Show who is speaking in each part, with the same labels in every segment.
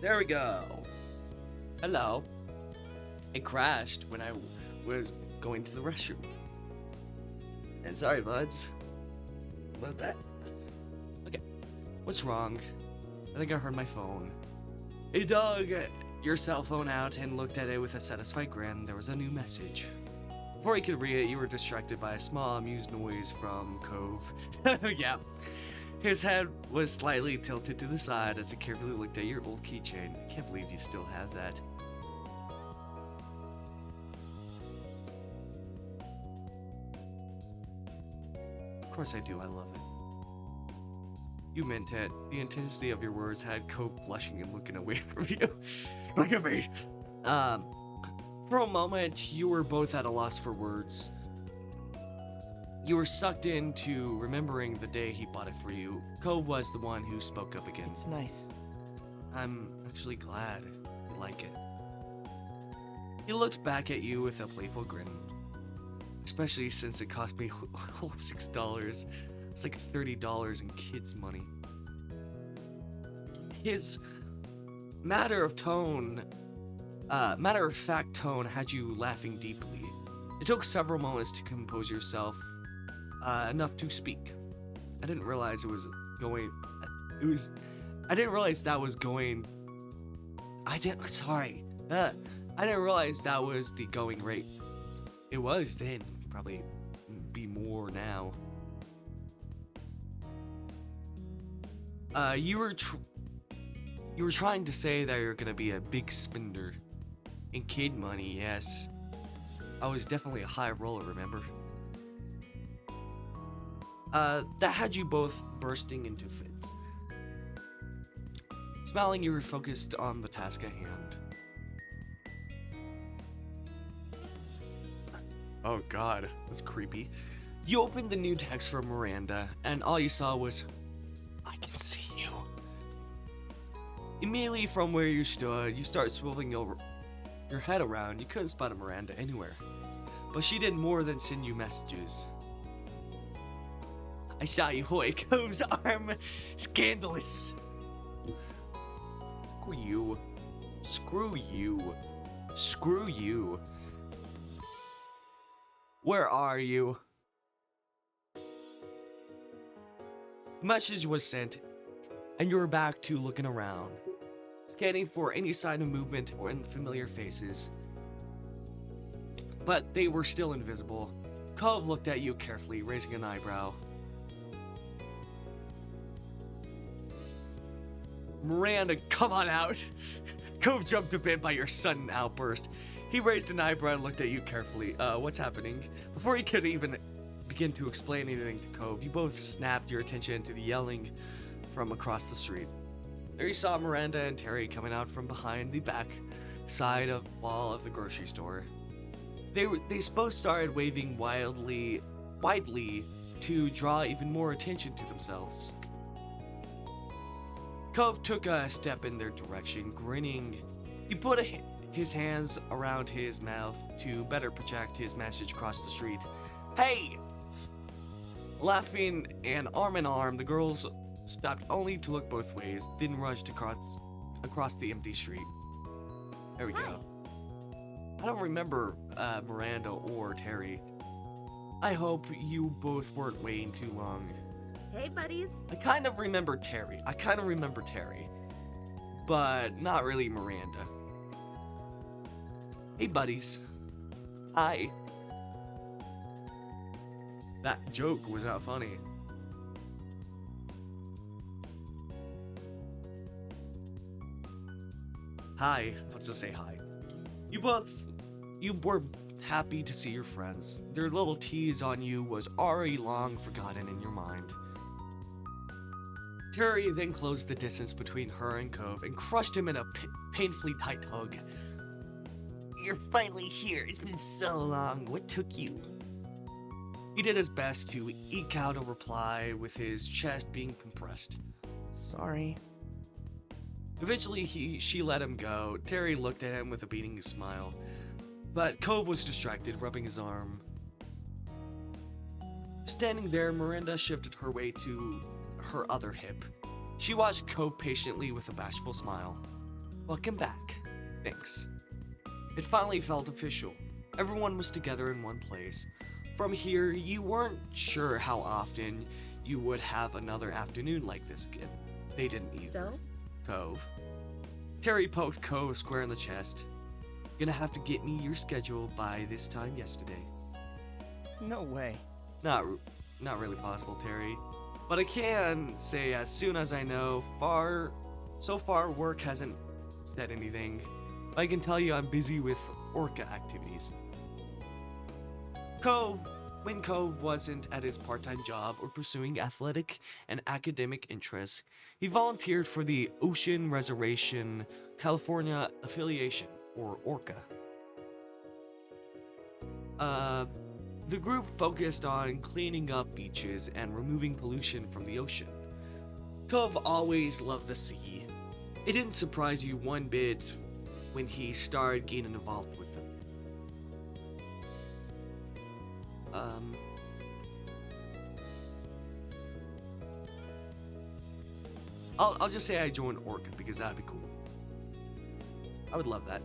Speaker 1: There we go. Hello. It crashed when I was going to the restroom. And sorry, buds. About that. Okay. What's wrong? I think I heard my phone. He dug your cell phone out and looked at it with a satisfied grin. There was a new message. Before he could read it, you were distracted by a small, amused noise from Cove. Yeah. His head was slightly tilted to the side as he carefully looked at your old keychain. I can't believe you still have that. Of course I do, I love it. You meant it. The intensity of your words had Cove blushing and looking away from you. Look at me! For a moment, you were both at a loss for words. You were sucked into remembering the day he bought it for you. Cove was the one who spoke up again.
Speaker 2: It's nice.
Speaker 1: I'm actually glad you like it. He looked back at you with a playful grin. Especially since it cost me a whole $6. It's like $30 in kids' money. His matter of fact tone had you laughing deeply. It took several moments to compose yourself enough to speak. I didn't realize that was going. I didn't realize that was the going rate. It was then. Probably be more now. You were trying to say that you're gonna be a big spender. In kid money, yes. I was definitely a high roller, remember? That had you both bursting into fits. Smiling, you were focused on the task at hand. Oh god, that's creepy. You opened the new text from Miranda, and all you saw was, I can see you. Immediately from where you stood, you start swiveling your head around. You couldn't spot a Miranda anywhere. But she did more than send you messages. I saw you hoik Cove's arm. Scandalous. Screw you. Screw you. Screw you. Where are you? The message was sent, and you were back to looking around, scanning for any sign of movement or unfamiliar faces. But they were still invisible. Cove looked at you carefully, raising an eyebrow. Miranda, come on out! Cove jumped a bit by your sudden outburst. He raised an eyebrow and looked at you carefully. What's happening? Before he could even begin to explain anything to Cove, you both snapped your attention to the yelling from across the street. There you saw Miranda and Terry coming out from behind the back side of the wall of the grocery store. They both started waving widely to draw even more attention to themselves. Cove took a step in their direction, grinning. He put his hands around his mouth to better project his message across the street. Hey! Laughing and arm in arm, the girls stopped only to look both ways, then rushed across the empty street. There we go. I don't remember Miranda or Terry. I hope you both weren't waiting too long.
Speaker 3: Hey, buddies.
Speaker 1: I kind of remember Terry. But not really Miranda. Hey, buddies. Hi. That joke was not funny. Hi. Let's just say hi. You were happy to see your friends. Their little tease on you was already long forgotten in your mind. Terry then closed the distance between her and Cove and crushed him in a painfully tight hug. You're finally here. It's been so long. What took you? He did his best to eke out a reply with his chest being compressed.
Speaker 2: Sorry.
Speaker 1: Eventually, she let him go. Terry looked at him with a beaming smile, but Cove was distracted, rubbing his arm. Standing there, Miranda shifted her weight to her other hip. She watched Cove patiently with a bashful smile. Welcome back. Thanks. It finally felt official. Everyone was together in one place. From here, you weren't sure how often you would have another afternoon like this again. They didn't either.
Speaker 2: So?
Speaker 1: Cove. Terry poked Cove square in the chest. Gonna have to get me your schedule by this time yesterday.
Speaker 3: No way.
Speaker 1: Not really possible, Terry. But I can say as soon as I know. So far, work hasn't said anything. I can tell you I'm busy with Orca activities. When Cove wasn't at his part-time job or pursuing athletic and academic interests, he volunteered for the Ocean Reservation California Affiliation, or Orca. The group focused on cleaning up beaches and removing pollution from the ocean. Cove always loved the sea. It didn't surprise you one bit when he started getting involved with them. I'll just say I joined Orca because that'd be cool. I would love that.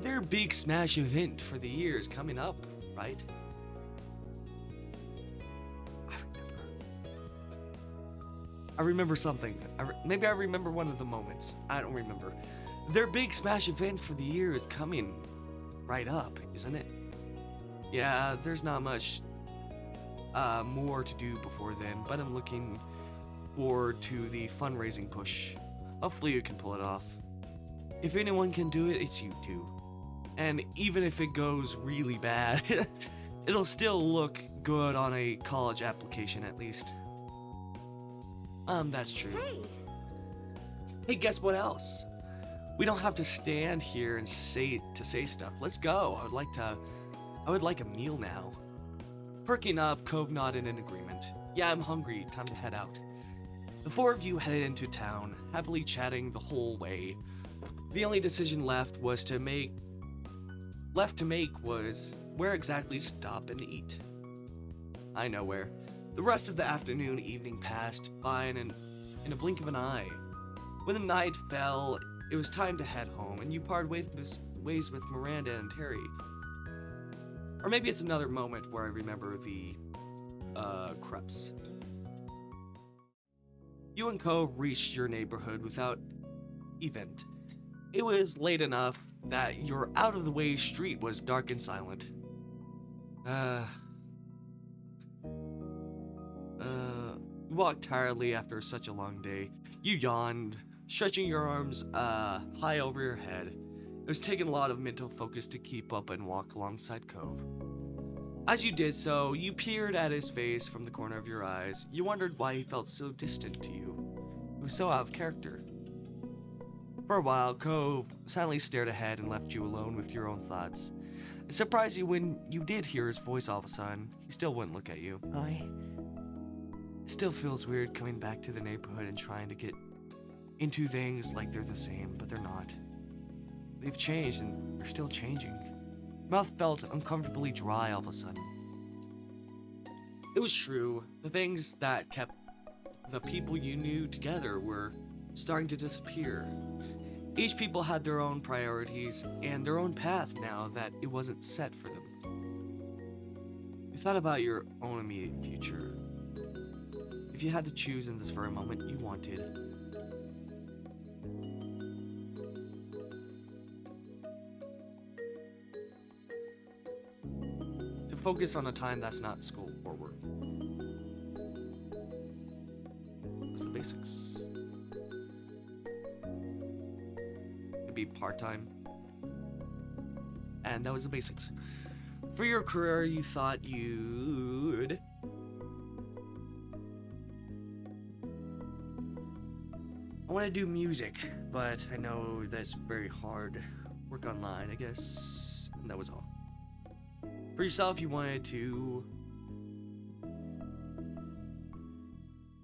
Speaker 1: Their big smash event for the year is coming up, right? I remember something. Maybe I remember one of the moments. I don't remember. Their big smash event for the year is coming right up, isn't it? Yeah, there's not much more to do before then, but I'm looking forward to the fundraising push. Hopefully you can pull it off. If anyone can do it, it's you two. And even if it goes really bad, it'll still look good on a college application at least. That's true. Hey, guess what else? We don't have to stand here and say stuff. Let's go. I would like a meal now. Perking up, Cove nodded in agreement. Yeah, I'm hungry. Time to head out. The four of you headed into town, happily chatting the whole way. The only decision left to make was where exactly to stop and eat. I know where. The rest of the afternoon evening passed by in a blink of an eye. When the night fell, it was time to head home, and you parted ways with Miranda and Terry. Or maybe it's another moment where I remember the crepes. You and Cove reached your neighborhood without event. It was late enough that your out-of-the-way street was dark and silent. You walked tiredly after such a long day. You yawned, stretching your arms high over your head. It was taking a lot of mental focus to keep up and walk alongside Cove. As you did so, you peered at his face from the corner of your eyes. You wondered why he felt so distant to you. It was so out of character. For a while, Cove silently stared ahead and left you alone with your own thoughts. It surprised you when you did hear his voice all of a sudden. He still wouldn't look at you. It still feels weird coming back to the neighborhood and trying to get into things like they're the same, but they're not. They've changed and they're still changing. Mouth felt uncomfortably dry all of a sudden. It was true. The things that kept the people you knew together were starting to disappear. Each people had their own priorities and their own path now that it wasn't set for them. You thought about your own immediate future. If you had to choose in this very moment, you wanted to focus on a time that's not school or work. That's the basics. It'd be part-time. And that was the basics. For your career, you thought you'd I want to do music, but I know that's very hard. Work online, I guess. And that was all. For yourself, you wanted to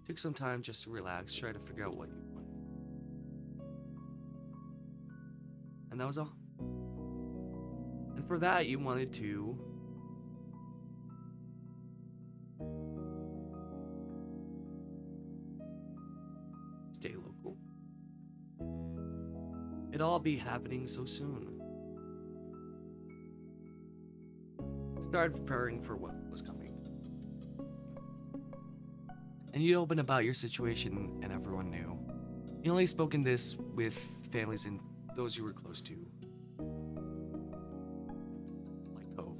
Speaker 1: take some time just to relax, try to figure out what you want. And that was all. And for that, you wanted to stay local. it'd all be happening so soon. Started preparing for what was coming. And you opened about your situation, and everyone knew. You only spoken this with families and those you were close to. Like Cove.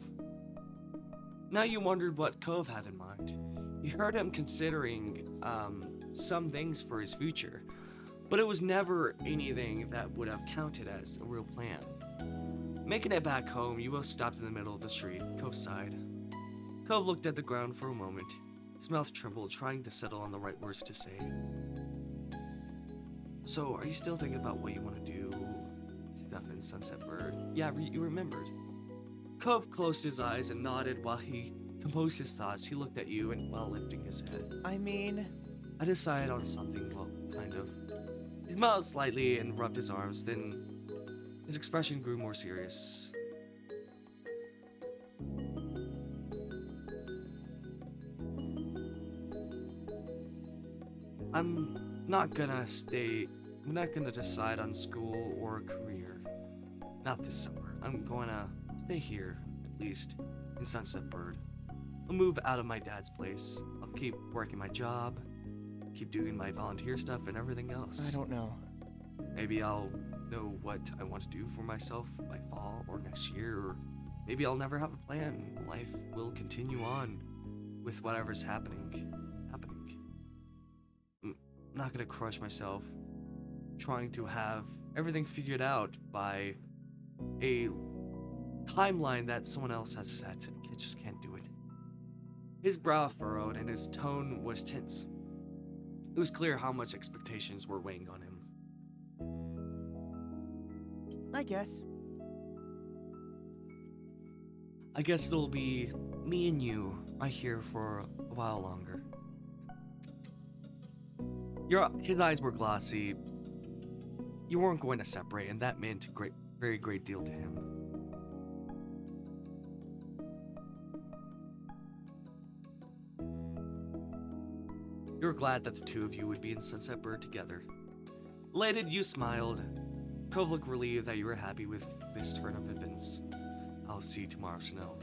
Speaker 1: Now you wondered what Cove had in mind. You heard him considering some things for his future, but it was never anything that would have counted as a real plan. Making it back home, you both stopped in the middle of the street. Cove sighed. Cove looked at the ground for a moment. His mouth trembled, trying to settle on the right words to say. So, are you still thinking about what you want to do? Stuff in Sunset Bird? Yeah, you remembered. Cove closed his eyes and nodded while he composed his thoughts. He looked at you and while lifting his head. I decided on something, well, kind of. He smiled slightly and rubbed his arms, then his expression grew more serious. I'm not gonna decide on school or a career. Not this summer. I'm gonna stay here, at least, in Sunset Bird. I'll move out of my dad's place. I'll keep working my job, keep doing my volunteer stuff and everything else.
Speaker 3: I don't know.
Speaker 1: Maybe I'll know what I want to do for myself by fall or next year, or maybe I'll never have a plan. Life will continue on with whatever's happening. I'm not gonna crush myself trying to have everything figured out by a timeline that someone else has set. I just can't do it. His brow furrowed and his tone was tense. It was clear how much expectations were weighing on him.
Speaker 3: I guess
Speaker 1: it'll be me and you right here for a while longer. His eyes were glossy. You weren't going to separate, and that meant a very great deal to him. You were glad that the two of you would be in Sunset Bird together. Elated, you smiled. Cove looked relieved that you were happy with this turn of events. I'll see you tomorrow, Snow.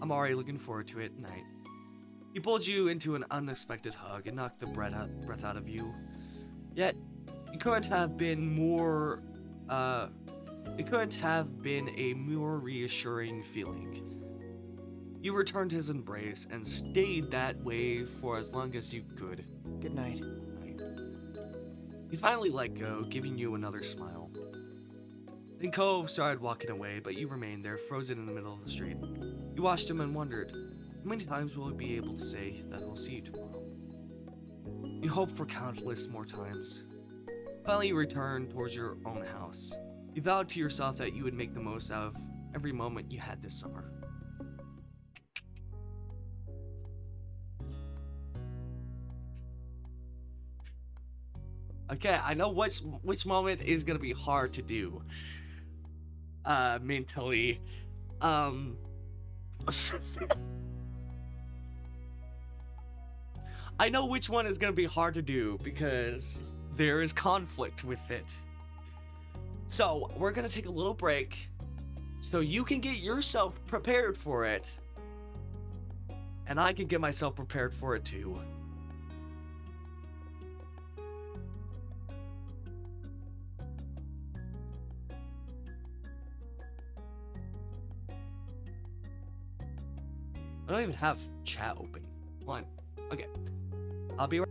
Speaker 1: I'm already looking forward to it. Night. He pulled you into an unexpected hug and knocked the breath out of you. Yet, it couldn't have been a more reassuring feeling. You returned his embrace and stayed that way for as long as you could.
Speaker 3: Good night.
Speaker 1: He finally let go, giving you another smile. Then Cove started walking away, but you remained there, frozen in the middle of the street. You watched him and wondered, how many times will he be able to say that he'll see you tomorrow? You hoped for countless more times. Finally, you returned towards your own house. You vowed to yourself that you would make the most out of every moment you had this summer. Okay, I know which moment is gonna be hard to do. Mentally. I know which one is gonna be hard to do because there is conflict with it. So, we're gonna take a little break so you can get yourself prepared for it. And I can get myself prepared for it too. I don't even have chat open. Hold on. Okay. I'll be right.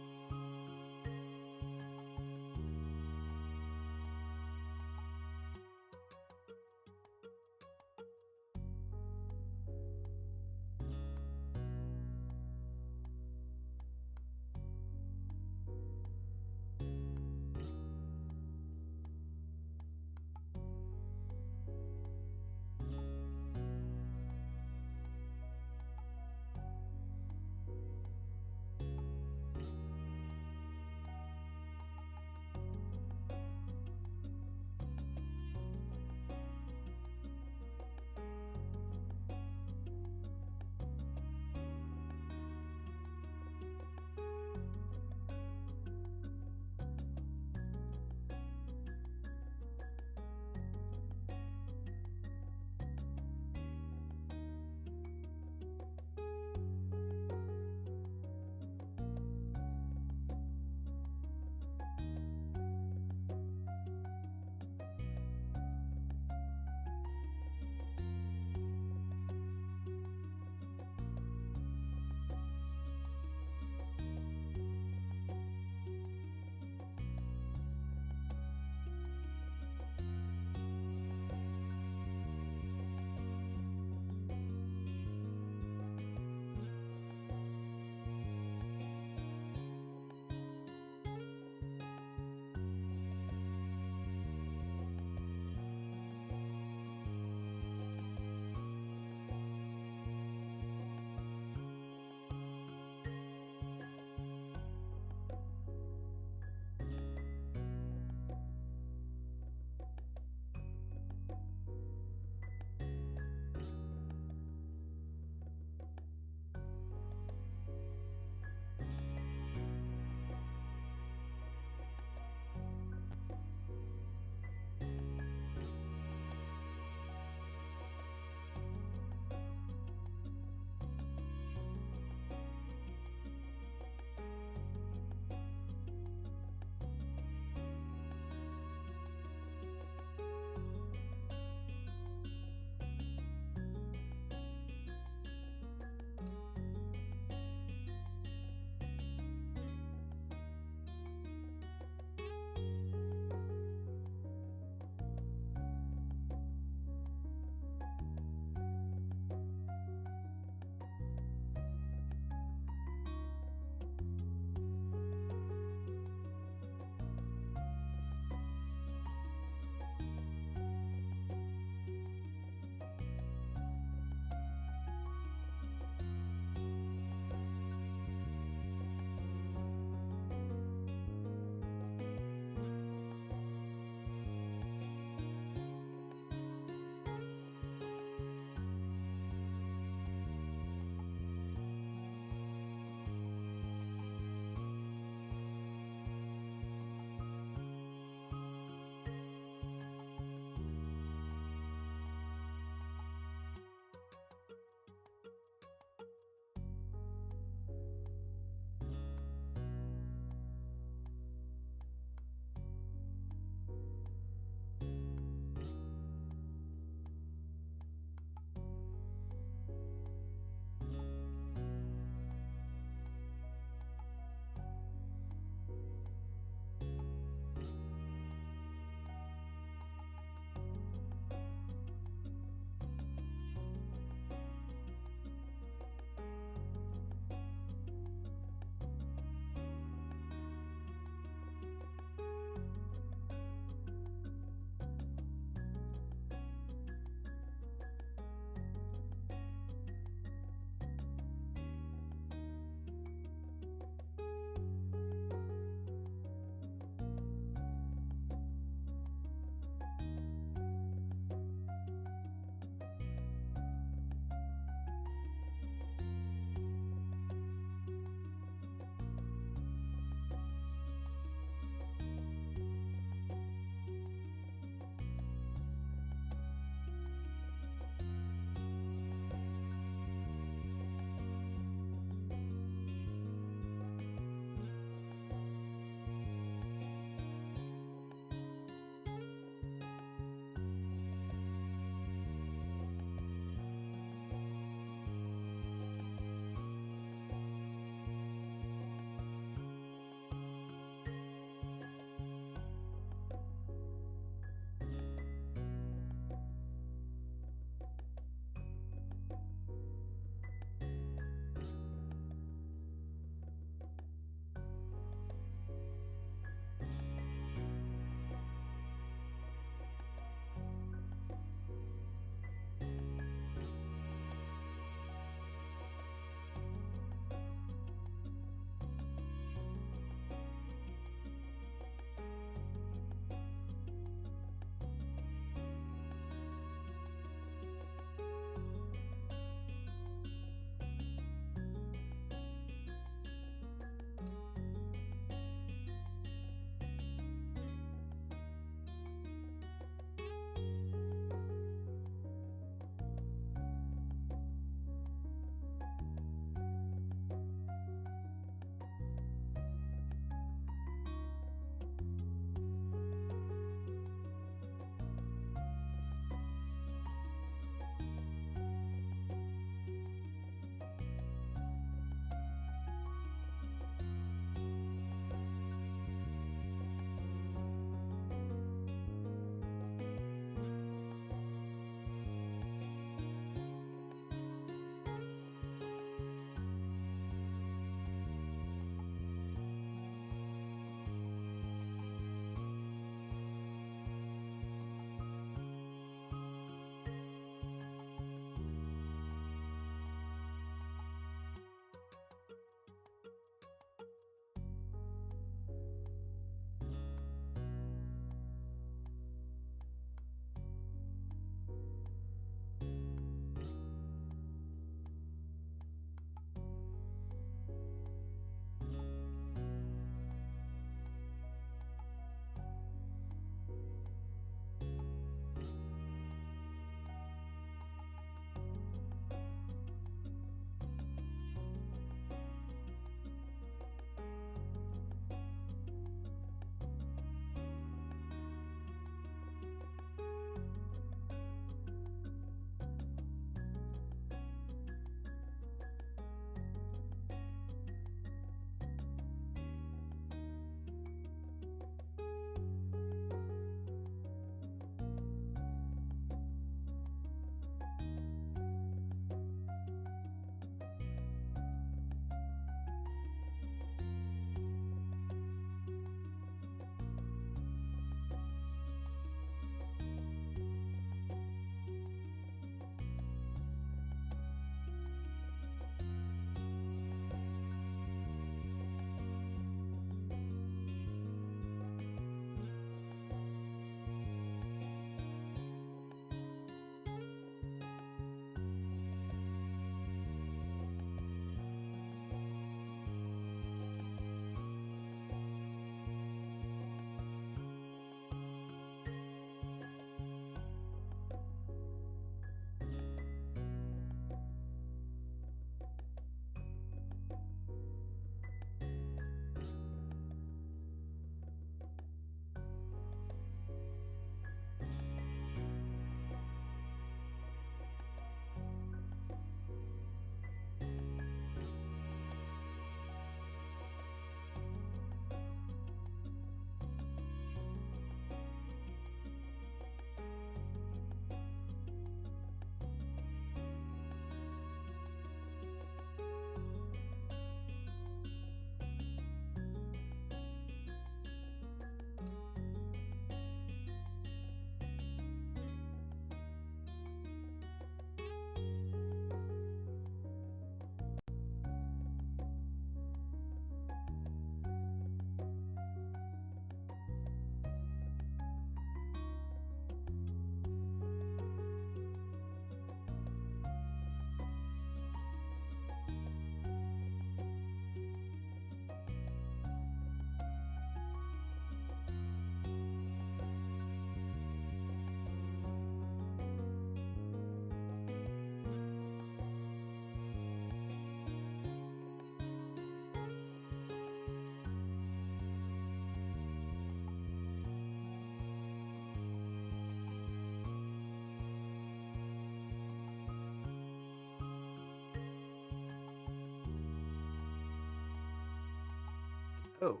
Speaker 1: Oh.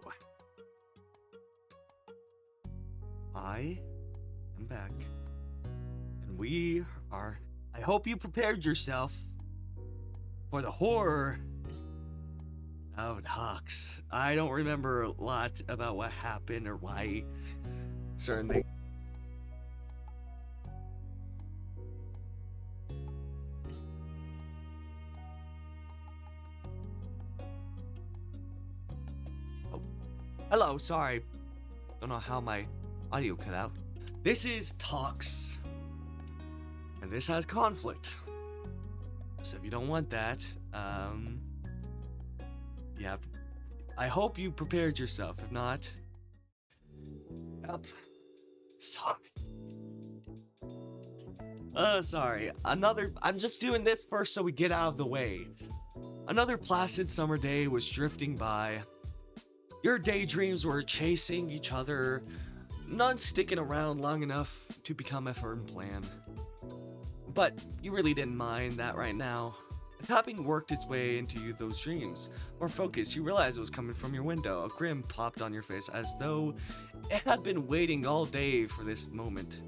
Speaker 1: I am back. And we are... I hope you prepared yourself for the horror of Hawks. I don't remember a lot about what happened or why certain things. Oh. Hello, sorry. Don't know how my audio cut out. This is Talks. And this has conflict. So if you don't want that, yeah, I hope you prepared yourself. If not, sorry. Sorry. I'm just doing this first so we get out of the way. Another placid summer day was drifting by. Your daydreams were chasing each other, none sticking around long enough to become a firm plan. But you really didn't mind that right now. A tapping worked its way into those dreams. More focused, you realized it was coming from your window. A grin popped on your face as though it had been waiting all day for this moment.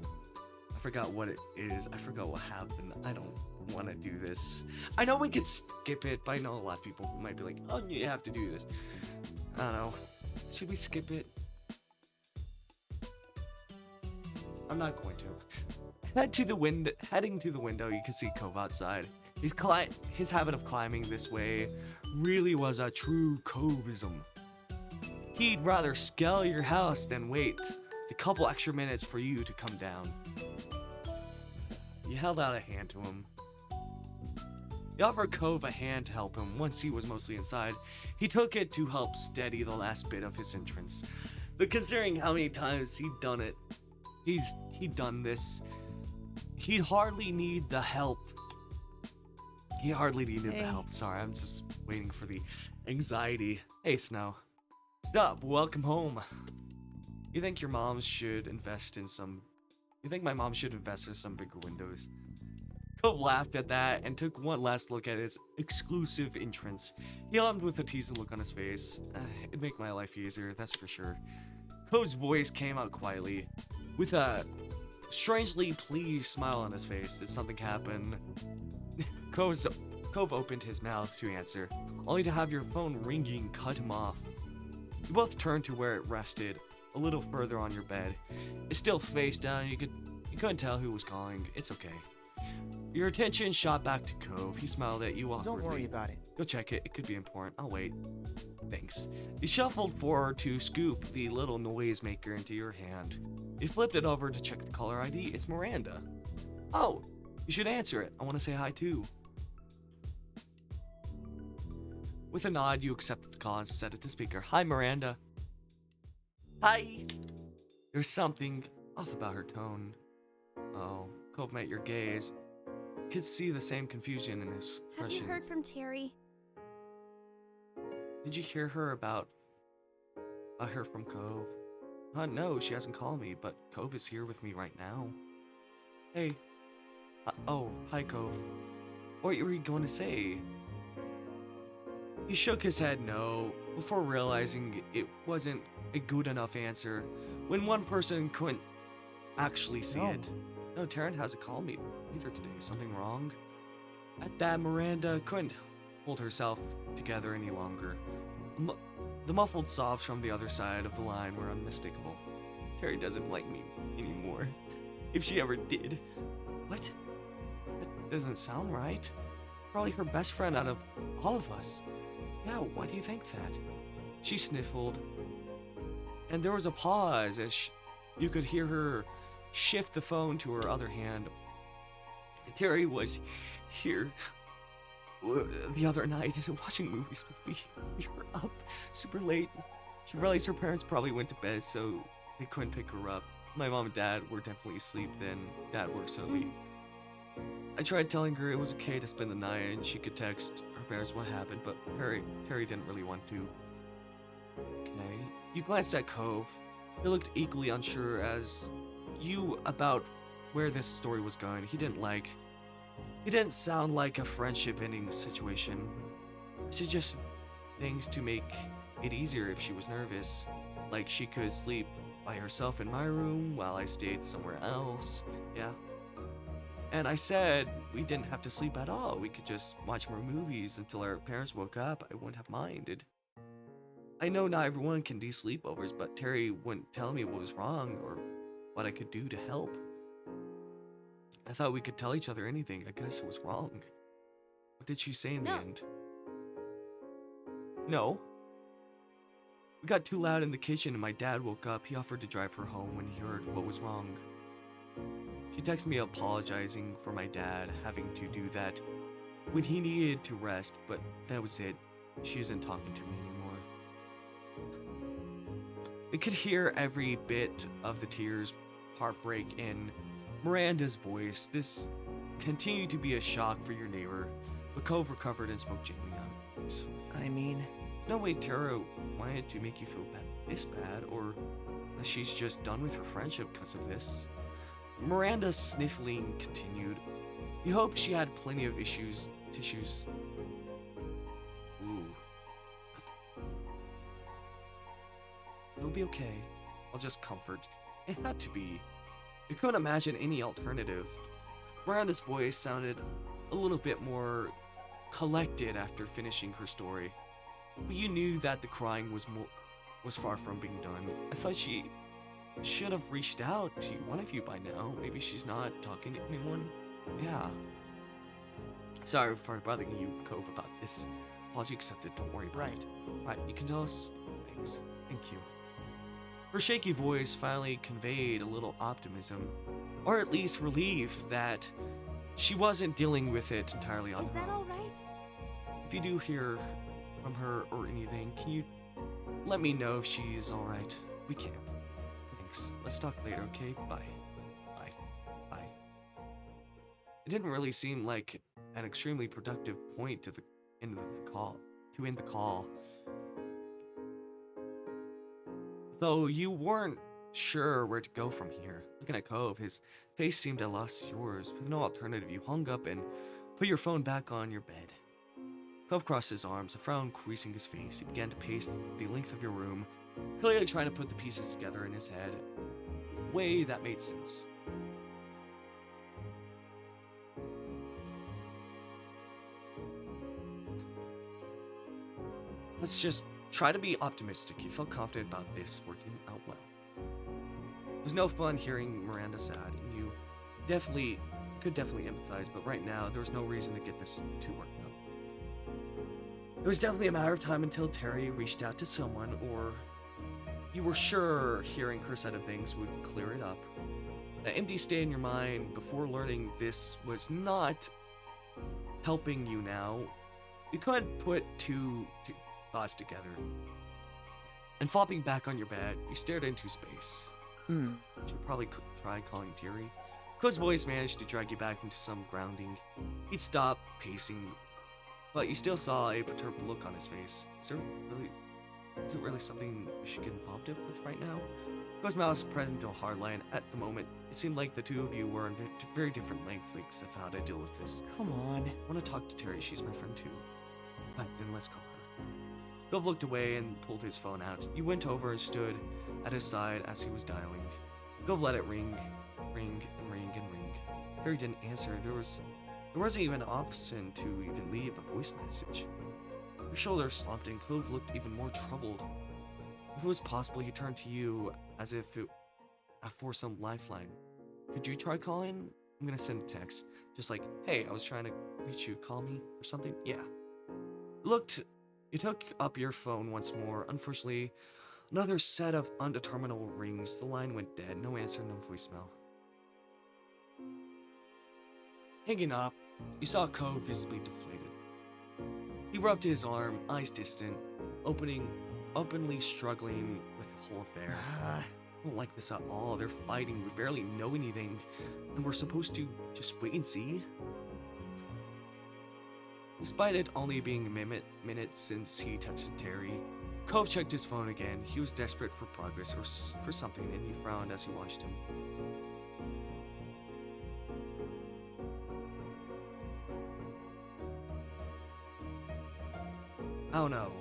Speaker 1: I forgot what it is. I forgot what happened. I don't want to do this. I know we could skip it, but I know a lot of people might be like, oh, you have to do this. I don't know. Should we skip it? I'm not going to. Heading to the window, you can see Cove outside. His habit of climbing this way really was a true Coveism. He'd rather scale your house than wait the couple extra minutes for you to come down. You held out a hand to him. You offered Cove a hand to help him once he was mostly inside. He took it to help steady the last bit of his entrance. But considering how many times he'd done it, he'd done this, he'd hardly need the help. He hardly needed the help. Sorry, I'm just waiting for the anxiety. Hey, Snow. Stop. Welcome home. You think my mom should invest in some bigger windows? Cove laughed at that and took one last look at his exclusive entrance. He hummed with a teasing look on his face. It'd make my life easier, that's for sure. Cove's voice came out quietly, with a strangely pleased smile on his face. Did something happen? Cove opened his mouth to answer, only to have your phone ringing cut him off. You both turned to where it rested, a little further on your bed. It's still face down, you couldn't tell who was calling. It's okay. Your attention shot back to Cove. He smiled at you awkwardly.
Speaker 3: Don't worry about it.
Speaker 1: Go check it. It could be important. I'll wait. Thanks. He shuffled forward to scoop the little noisemaker into your hand. He flipped it over to check the caller ID. It's Miranda. Oh, you should answer it. I want to say hi too. With a nod, you accepted the call and set it to speaker. Hi, Miranda. Hi. There's something off about her tone. Oh, Cove met your gaze. You could see the same confusion in his expression.
Speaker 2: Have you heard from Terry?
Speaker 1: Did you hear her about her from Cove? No, she hasn't called me, but Cove is here with me right now. Hey. Oh, hi, Cove. What were you going to say? He shook his head no, before realizing it wasn't a good enough answer when one person couldn't actually see it. No, Taryn hasn't called me either today. Something wrong? At that, Miranda couldn't hold herself together any longer. The muffled sobs from the other side of the line were unmistakable. Terry doesn't like me anymore. If she ever did. What? That doesn't sound right. Probably her best friend out of all of us. Yeah, why do you think that? She sniffled. And there was a pause as you could hear her shift the phone to her other hand. Terry was here the other night watching movies with me. We were up super late. She realized her parents probably went to bed, so they couldn't pick her up. My mom and dad were definitely asleep then. Dad worked so late. I tried telling her it was okay to spend the night and she could text her parents what happened, but Terry didn't really want to. Okay. You glanced at Cove. He looked equally unsure as you about where this story was going. He didn't sound like a friendship ending situation. Suggested things to make it easier if she was nervous. Like she could sleep by herself in my room while I stayed somewhere else. Yeah. And I said we didn't have to sleep at all. We could just watch more movies until our parents woke up. I wouldn't have minded. I know not everyone can do sleepovers, but Terry wouldn't tell me what was wrong or what I could do to help. I thought we could tell each other anything. I guess it was wrong. What did she say in the end? No. We got too loud in the kitchen and my dad woke up. He offered to drive her home when he heard what was wrong. She texted me apologizing for my dad having to do that when he needed to rest, but that was it. She isn't talking to me anymore. I could hear every bit of the tears, heartbreak in Miranda's voice. This continued to be a shock for your neighbor, but Cove recovered and spoke gently out. So,
Speaker 3: I mean,
Speaker 1: there's no way Tara wanted to make you feel this bad, or that she's just done with her friendship because of this. Miranda's sniffling continued. He hoped she had plenty of tissues. Ooh. It'll be okay. I'll just comfort. It had to be. You couldn't imagine any alternative. Miranda's voice sounded a little bit more collected after finishing her story. But you knew that the crying was far from being done. I thought she should have reached out to one of you by now. Maybe she's not talking to anyone. Yeah. Sorry for bothering you, Cove, about this. Apology accepted. Don't worry about it. Right, you can tell us things. Thank you. Her shaky voice finally conveyed a little optimism, or at least relief that she wasn't dealing with it entirely on her own.
Speaker 2: Is that all right?
Speaker 1: If you do hear from her or anything, can you let me know if she's alright? We can. Thanks. Let's talk later, okay? Bye. Bye. Bye. It didn't really seem like an extremely productive point to end the call. Though you weren't sure where to go from here. Looking at Cove, his face seemed at loss as yours. With no alternative, you hung up and put your phone back on your bed. Cove crossed his arms, a frown creasing his face. He began to pace the length of your room, clearly trying to put the pieces together in his head. A way that made sense. Let's just try to be optimistic. You felt confident about this working out well. It was no fun hearing Miranda sad, and you could definitely empathize, but right now there was no reason to get this to work out. It was definitely a matter of time until Terry reached out to someone, or you were sure hearing her side of things would clear it up. That empty state in your mind before learning this was not helping you now. You couldn't put two thoughts together. And flopping back on your bed, you stared into space. You should probably try calling Terry. Cove's voice managed to drag you back into some grounding. He'd stop pacing, but you still saw a perturbed look on his face. Is it really something we should get involved with right now? Cove's mouth pressed into a hard line. At the moment, it seemed like the two of you were on very different lengths of how to deal with this.
Speaker 3: Come on.
Speaker 1: I want to talk to Terry. She's my friend too. But then let's call her. Cove looked away and pulled his phone out. You went over and stood at his side as he was dialing. Cove let it ring, ring, and ring, and ring. Terry didn't answer. There wasn't even an option to even leave a voice message. Your shoulders slumped and Cove looked even more troubled. If it was possible, he turned to you as if for some lifeline. Could you try calling? I'm gonna send a text. Just like, hey, I was trying to reach you. Call me or something? Yeah. You took up your phone once more. Unfortunately, another set of undeterminable rings. The line went dead. No answer, no voicemail. Hanging up, you saw Cove visibly deflated. He rubbed his arm, eyes distant, openly struggling with the whole affair. I don't like this at all. They're fighting. We barely know anything, and we're supposed to just wait and see? Despite it only being a minute since he texted Terry, Cove checked his phone again. He was desperate for progress or for something, and he frowned as you watched him. I don't know.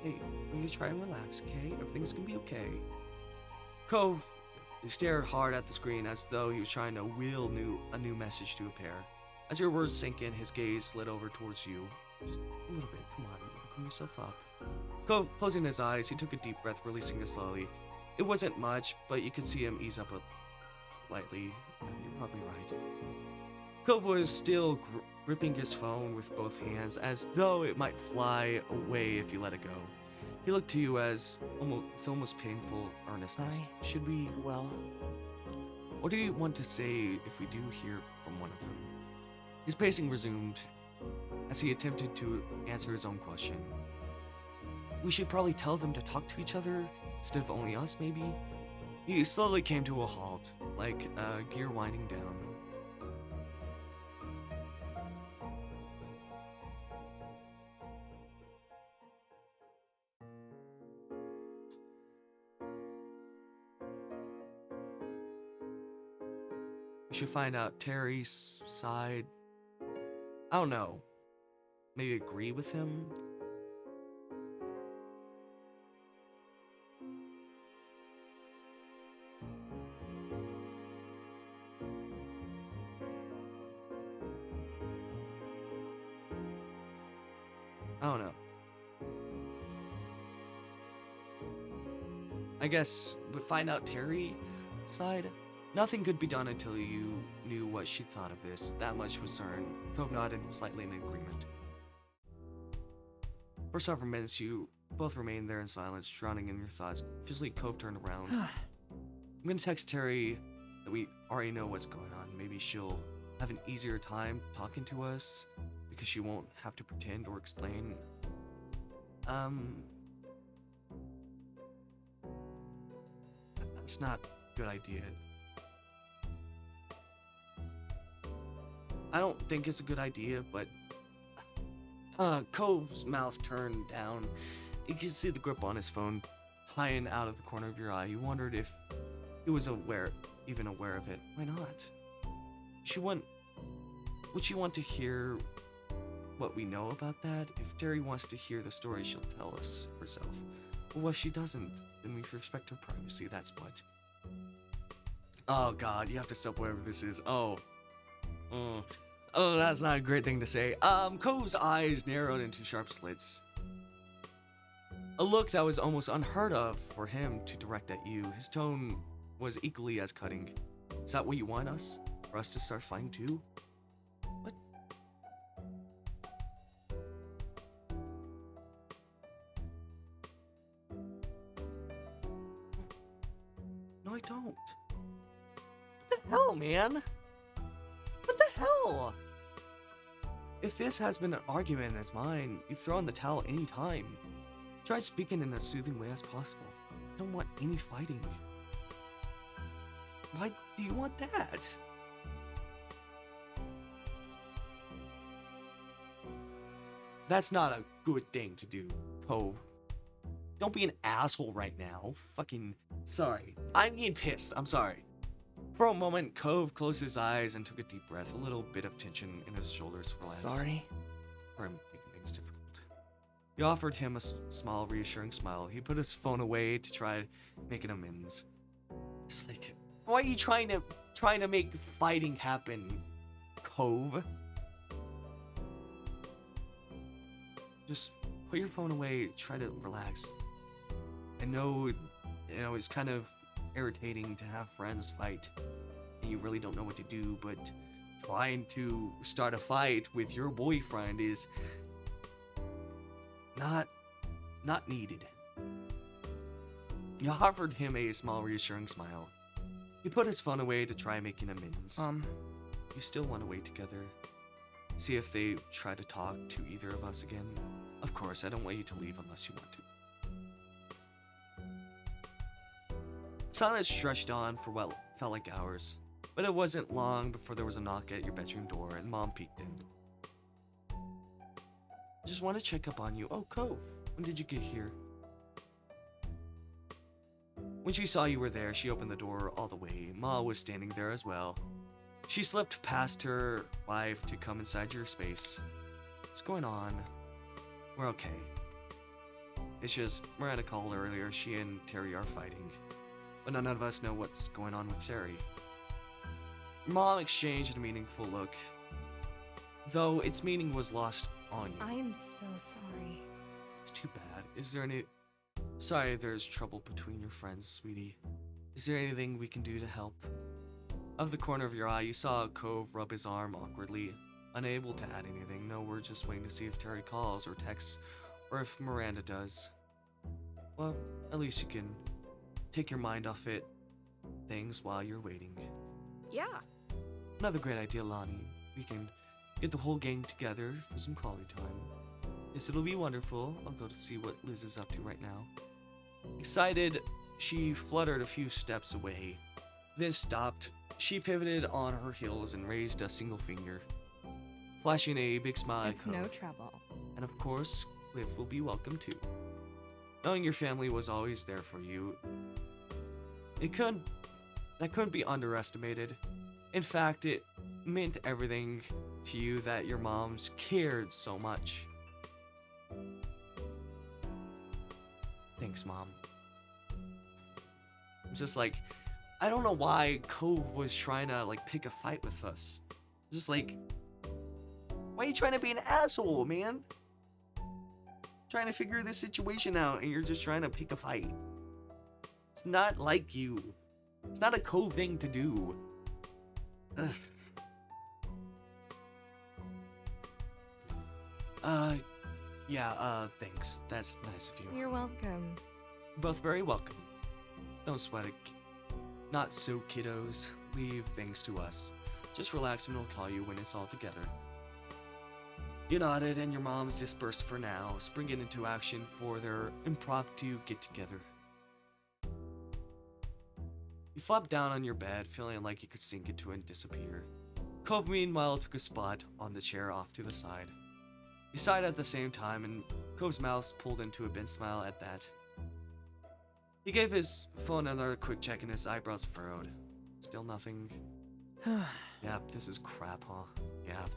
Speaker 1: Hey, we need to try and relax, okay? Everything's gonna be okay. Cove stared hard at the screen as though he was trying to will a new message to appear. As your words sank in, his gaze slid over towards you. Just a little bit, come on, open yourself up. Cove, closing his eyes, he took a deep breath, releasing it slowly. It wasn't much, but you could see him ease up slightly. You're probably right. Cove was still gripping his phone with both hands, as though it might fly away if you let it go. He looked to you with almost painful earnestness. Should we?
Speaker 3: Well,
Speaker 1: What do you want to say if we do hear from one of them? His pacing resumed as he attempted to answer his own question. We should probably tell them to talk to each other instead of only us, maybe? He slowly came to a halt, like a gear winding down. We should find out Terry's side. I don't know. Maybe agree with him? I don't know. I guess we'll find out Terry's side. Nothing could be done until you knew what she thought of this. That much was certain. Cove nodded slightly in agreement. For several minutes, you both remained there in silence, drowning in your thoughts. Eventually, Cove turned around. I'm gonna text Terry that we already know what's going on. Maybe she'll have an easier time talking to us because she won't have to pretend or explain. That's not a good idea. I don't think it's a good idea, but Cove's mouth turned down. You could see the grip on his phone tying out of the corner of your eye. You wondered if he was even aware of it. Why not? Would she want to hear what we know about that? If Terry wants to hear the story, she'll tell us herself. But what if she doesn't? Then we respect her privacy, that's what. Oh god, you have to stop wherever this is. Oh, that's not a great thing to say. Cove's eyes narrowed into sharp slits. A look that was almost unheard of for him to direct at you. His tone was equally as cutting. Is that what you want us? For us to start fighting too? What? No, I don't. What the hell, man? What the hell? If this has been an argument as mine, you throw in the towel any time. Try speaking in as soothing way as possible. I don't want any fighting. Why do you want that? That's not a good thing to do, Cove. Don't be an asshole right now. Fucking sorry. I'm getting pissed. I'm sorry. For a moment, Cove closed his eyes and took a deep breath. A little bit of tension in his shoulders relaxed.
Speaker 3: sorry.
Speaker 1: For him making things difficult. You offered him a small, reassuring smile. He put his phone away to try making amends. It's like, why are you trying to make fighting happen, Cove? Just put your phone away. Try to relax. I know, it's kind of irritating to have friends fight and you really don't know what to do, but trying to start a fight with your boyfriend is not needed. You offered him a small reassuring smile. He put his phone away to try making amends. You still want to wait together? See if they try to talk to either of us again? Of course, I don't want you to leave unless you want to. Silence stretched on for what felt like hours, but it wasn't long before there was a knock at your bedroom door and Mom peeked in. I just want to check up on you. Oh, Cove, when did you get here? When she saw you were there, she opened the door all the way. Ma was standing there as well. She slipped past her wife to come inside your space. What's going on? We're okay. It's just, Miranda called earlier, she and Terry are fighting. But none of us know what's going on with Terry. Your mom exchanged a meaningful look, though its meaning was lost on you.
Speaker 2: I'm so sorry.
Speaker 1: It's too bad. Is there any... Sorry there's trouble between your friends, sweetie. Is there anything we can do to help? Out of the corner of your eye, you saw Cove rub his arm awkwardly, unable to add anything. No, we're just waiting to see if Terry calls or texts, or if Miranda does. Well, at least you can take your mind off things while you're waiting.
Speaker 2: Yeah.
Speaker 1: Another great idea, Lonnie. We can get the whole gang together for some quality time. Yes, it'll be wonderful. I'll go to see what Liz is up to right now. Excited, she fluttered a few steps away, then stopped. She pivoted on her heels and raised a single finger, flashing a big smile at
Speaker 2: It's
Speaker 1: Cove.
Speaker 2: no trouble.
Speaker 1: And of course, Cliff will be welcome too. Knowing your family was always there for you, that couldn't be underestimated. In fact, it meant everything to you that your moms cared so much. Thanks, Mom. Just like, I don't know why Cove was trying to like pick a fight with us. Just like, why are you trying to be an asshole, man? Trying to figure this situation out and you're just trying to pick a fight. It's not like you. It's not a Cove thing to do. Ugh. Thanks. That's nice of you.
Speaker 2: You're welcome.
Speaker 1: Both very welcome. Don't sweat it. Not so, kiddos. Leave things to us. Just relax and we'll call you when it's all together. You nodded and your moms dispersed for now, springing into action for their impromptu get-together. You flopped down on your bed, feeling like you could sink into it and disappear. Cove, meanwhile, took a spot on the chair off to the side. He sighed at the same time, and Cove's mouth pulled into a bent smile at that. He gave his phone another quick check and his eyebrows furrowed. Still nothing. Yep, this is crap, huh? Yep.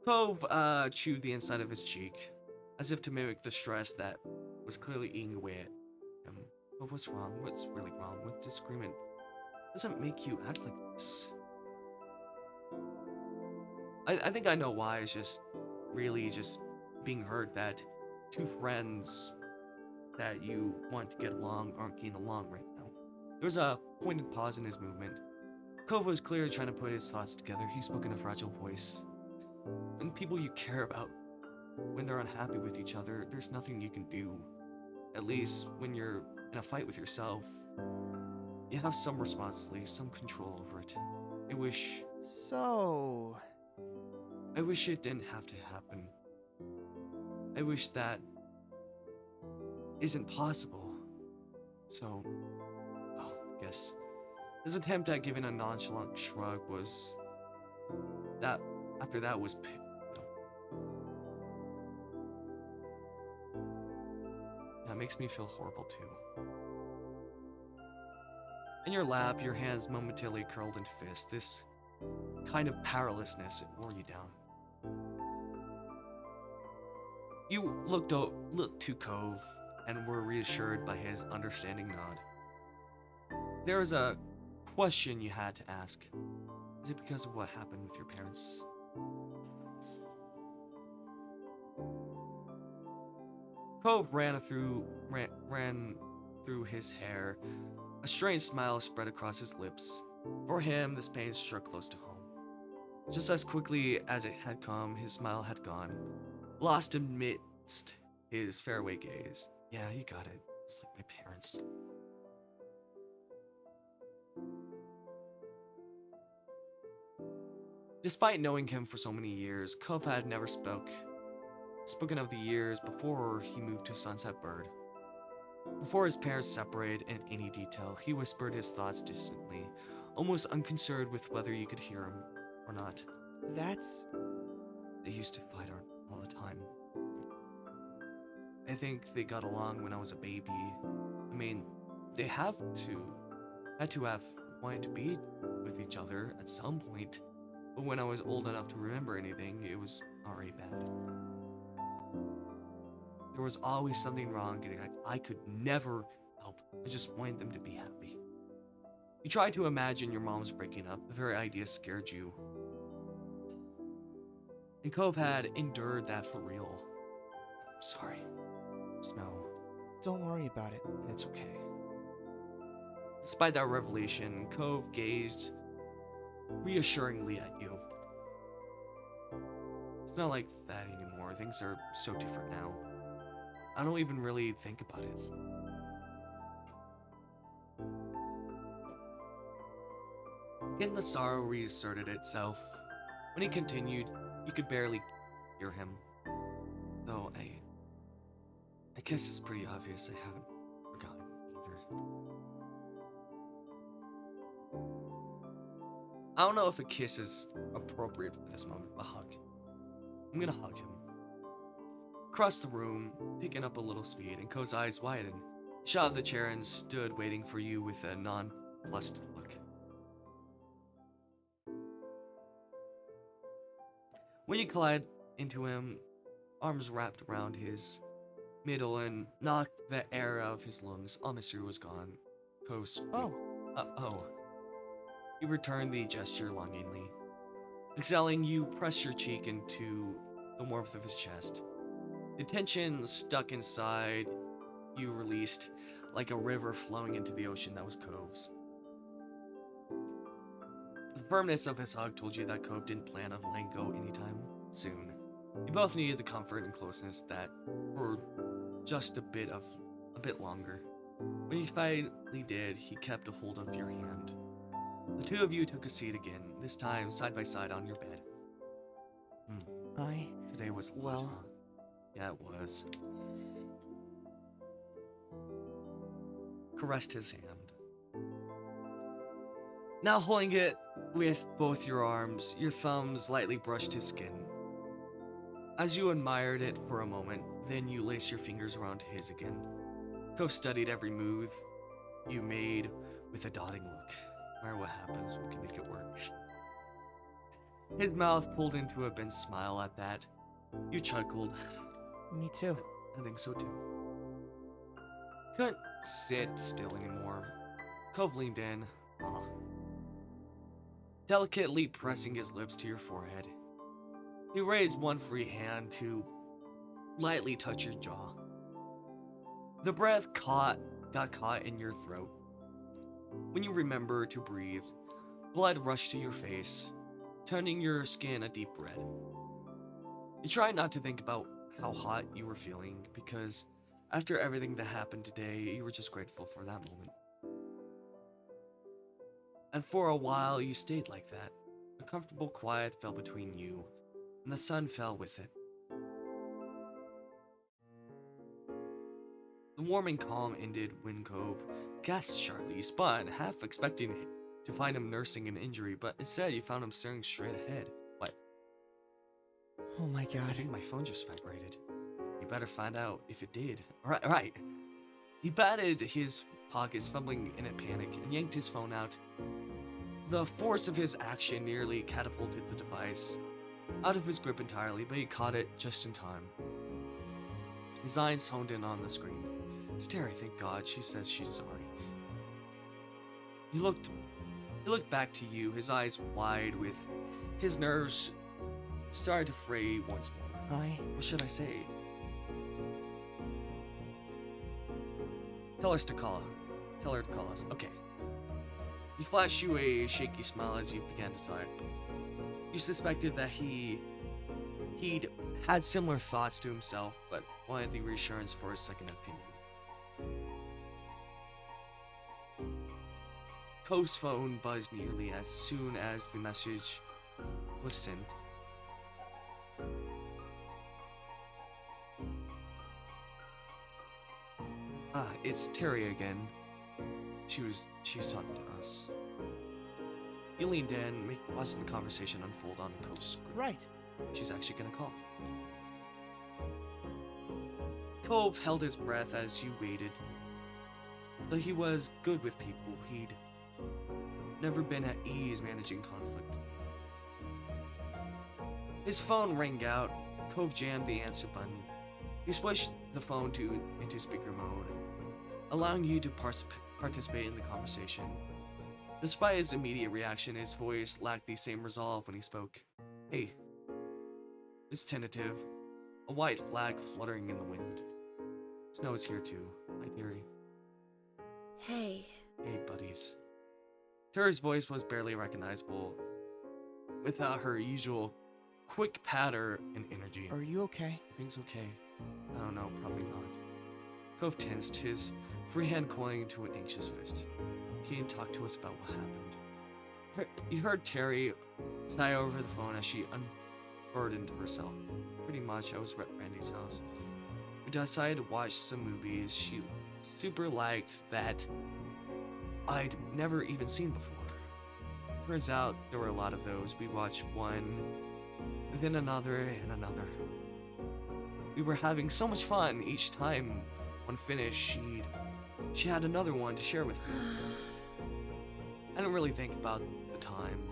Speaker 1: Cove chewed the inside of his cheek, as if to mimic the stress that was clearly eating away at him. Cove, what's wrong? What's really wrong? What disagreement doesn't make you act like this? I think I know why. It's just really just being hurt that two friends that you want to get along aren't getting along right now. There was a pointed pause in his movement. Cove was clearly trying to put his thoughts together. He spoke in a fragile voice. When people you care about, when they're unhappy with each other, there's nothing you can do. At least when you're in a fight with yourself, you have some responsibility, some control over it. I wish it didn't have to happen. I wish that isn't possible. So, I guess his attempt at giving a nonchalant shrug was that after that was that makes me feel horrible too. In your lap, your hands momentarily curled into fists. This kind of powerlessness wore you down. You looked to Cove and were reassured by his understanding nod. There was a question you had to ask. Is it because of what happened with your parents? Cove ran through his hair. A strange smile spread across his lips. For him, this pain struck close to home. Just as quickly as it had come, his smile had gone, lost amidst his faraway gaze. Yeah, you got it. It's like my parents. Despite knowing him for so many years, Cove had never spoken of the years before he moved to Sunset Bird. Before his parents separated in any detail, he whispered his thoughts distantly, almost unconcerned with whether you could hear him or not. They used to fight all the time. I think they got along when I was a baby. I mean, they had to have wanted to be with each other at some point. But when I was old enough to remember anything, it was already bad. There was always something wrong, and I could never help. I just wanted them to be happy. You tried to imagine your mom's breaking up. The very idea scared you. And Cove had endured that for real. I'm sorry, Snow.
Speaker 3: Don't worry about it.
Speaker 1: It's okay. Despite that revelation, Cove gazed reassuringly at you. It's not like that anymore. Things are so different now. I don't even really think about it. Again, the sorrow reasserted itself. When he continued, you could barely hear him. Though I guess it's pretty obvious I haven't forgotten either. I don't know if a kiss is appropriate for this moment, but hug. I'm gonna hug him. Across the room, picking up a little speed, and Ko's eyes widened. He shot of the chair and stood waiting for you with a nonplussed look. When you collide into him, arms wrapped around his middle and knocked the air out of his lungs, all mystery was gone. Ko squeaked. Oh. He returned the gesture longingly. Exhaling, you pressed your cheek into the warmth of his chest. The tension stuck inside you released like a river flowing into the ocean that was Cove's. The firmness of his hug told you that Cove didn't plan on letting go anytime soon. You both needed the comfort and closeness that for just a bit longer. When you finally did, he kept a hold of your hand. The two of you took a seat again, this time side by side on your bed. Today was a lot, huh? Yeah, it was. Caressed his hand. Now holding it with both your arms, your thumbs lightly brushed his skin. As you admired it for a moment, then you laced your fingers around his again. Cove studied every move you made with a dotting look. No matter what happens, we can make it work. His mouth pulled into a bent smile at that. You chuckled.
Speaker 3: Me too.
Speaker 1: I think so too. Couldn't sit still anymore. Cove leaned in. Delicately pressing his lips to your forehead. He raised one free hand to lightly touch your jaw. The breath got caught in your throat. When you remember to breathe, blood rushed to your face, turning your skin a deep red. You tried not to think about how hot you were feeling, because after everything that happened today, you were just grateful for that moment. And for a while, you stayed like that. A comfortable quiet fell between you, and the sun fell with it. The warming calm ended when Cove gasped sharply. You spun, half expecting to find him nursing an injury, but instead you found him staring straight ahead. What?
Speaker 3: Oh my god.
Speaker 1: I think my phone just vibrated. You better find out if it did. Right. He batted his pockets, fumbling in a panic, and yanked his phone out. The force of his action nearly catapulted the device out of his grip entirely, but he caught it just in time. His eyes honed in on the screen. Terry, thank God, she says she's sorry. He looked back to you, his eyes wide, with his nerves started to fray once more. What should I say? Tell her to call us. Okay. He flashed you a shaky smile as you began to type. You suspected that he'd had similar thoughts to himself, but wanted the reassurance for a second opinion. Cove's phone buzzed nearly as soon as the message was sent. It's Terry again. She's talking to us. You leaned in, watching the conversation unfold on Cove's screen.
Speaker 3: Right.
Speaker 1: She's actually gonna call. Cove held his breath as you waited. Though he was good with people, he'd never been at ease managing conflict. His phone rang out. Cove jammed the answer button. He switched the phone into speaker mode, allowing you to participate in the conversation. Despite his immediate reaction, his voice lacked the same resolve when he spoke. Hey. It was tentative, a white flag fluttering in the wind. Snow is here too. Hi, Terry.
Speaker 2: Hey.
Speaker 1: Hey, buddies. Terry's voice was barely recognizable, without her usual quick patter and energy.
Speaker 3: Are you okay?
Speaker 1: Everything's okay. I don't know, probably not. Cove tensed, his free hand coiling into an anxious fist. He didn't talk to us about what happened. You heard Terry sigh over the phone as she unburdened herself. Pretty much, I was at Randy's house. We decided to watch some movies she super liked that I'd never even seen before. Turns out there were a lot of those. We watched one, then another, and another. We were having so much fun each time one finished, she had another one to share with me. I didn't really think about the time.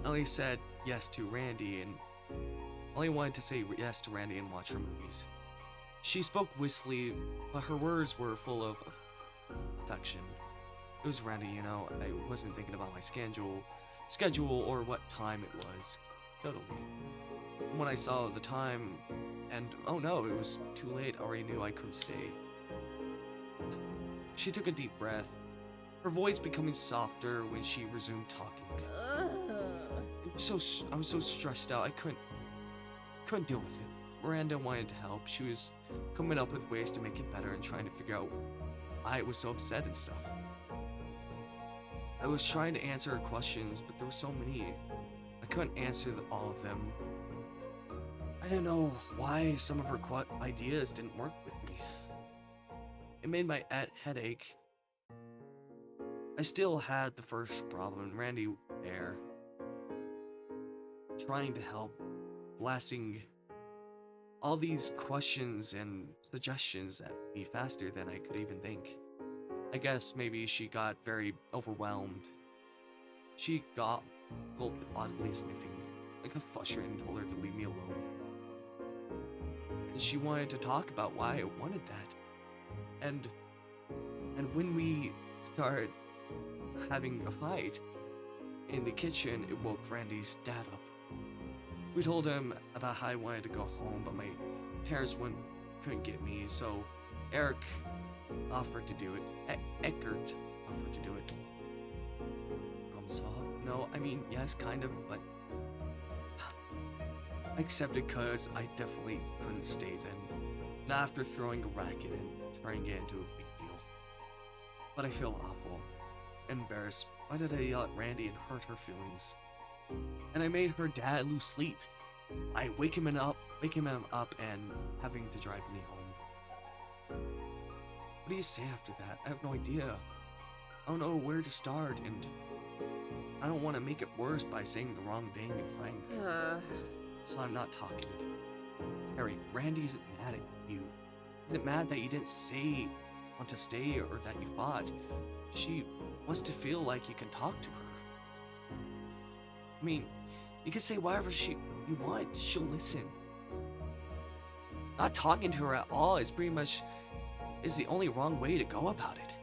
Speaker 1: I only said yes to Randy and only wanted to say yes to Randy and watch her movies. She spoke wistfully, but her words were full of affection. It was Randy, you know. I wasn't thinking about my schedule or what time it was. Totally. When I saw the time, and oh no, it was too late, I already knew I couldn't stay. She took a deep breath, her voice becoming softer when she resumed talking. I was so stressed out, I couldn't deal with it. Miranda wanted to help. She was coming up with ways to make it better and trying to figure out why I was so upset and stuff. I was trying to answer her questions, but there were so many. I couldn't answer all of them. I didn't know why some of her ideas didn't work with me. It made my headache. I still had the first problem, Randy there, trying to help, blasting all these questions and suggestions at me faster than I could even think. I guess maybe she got very overwhelmed. She gulped audibly sniffing, like a frustrated and told her to leave me alone. And she wanted to talk about why I wanted that. And when we started having a fight in the kitchen, it woke Randy's dad up. We told him about how I wanted to go home, but my parents couldn't get me, so Eric offered to do it. Eckert offered to do it. Problem solved? No, I mean, yes, kind of, but I accepted because I definitely couldn't stay then. Not after throwing a racket and turning it into a big deal. But I feel awful. Embarrassed. Why did I yell at Randy and hurt her feelings? And I made her dad lose sleep. I wake him up and having to drive me home. What do you say after that? I have no idea. I don't know where to start, and I don't want to make it worse by saying the wrong thing and fighting. So I'm not talking. Terry, Randy isn't mad at you. Isn't mad that you didn't want to stay or that you fought. She wants to feel like you can talk to her. I mean, you can say whatever you want. She'll listen. Not talking to her at all is the only wrong way to go about it.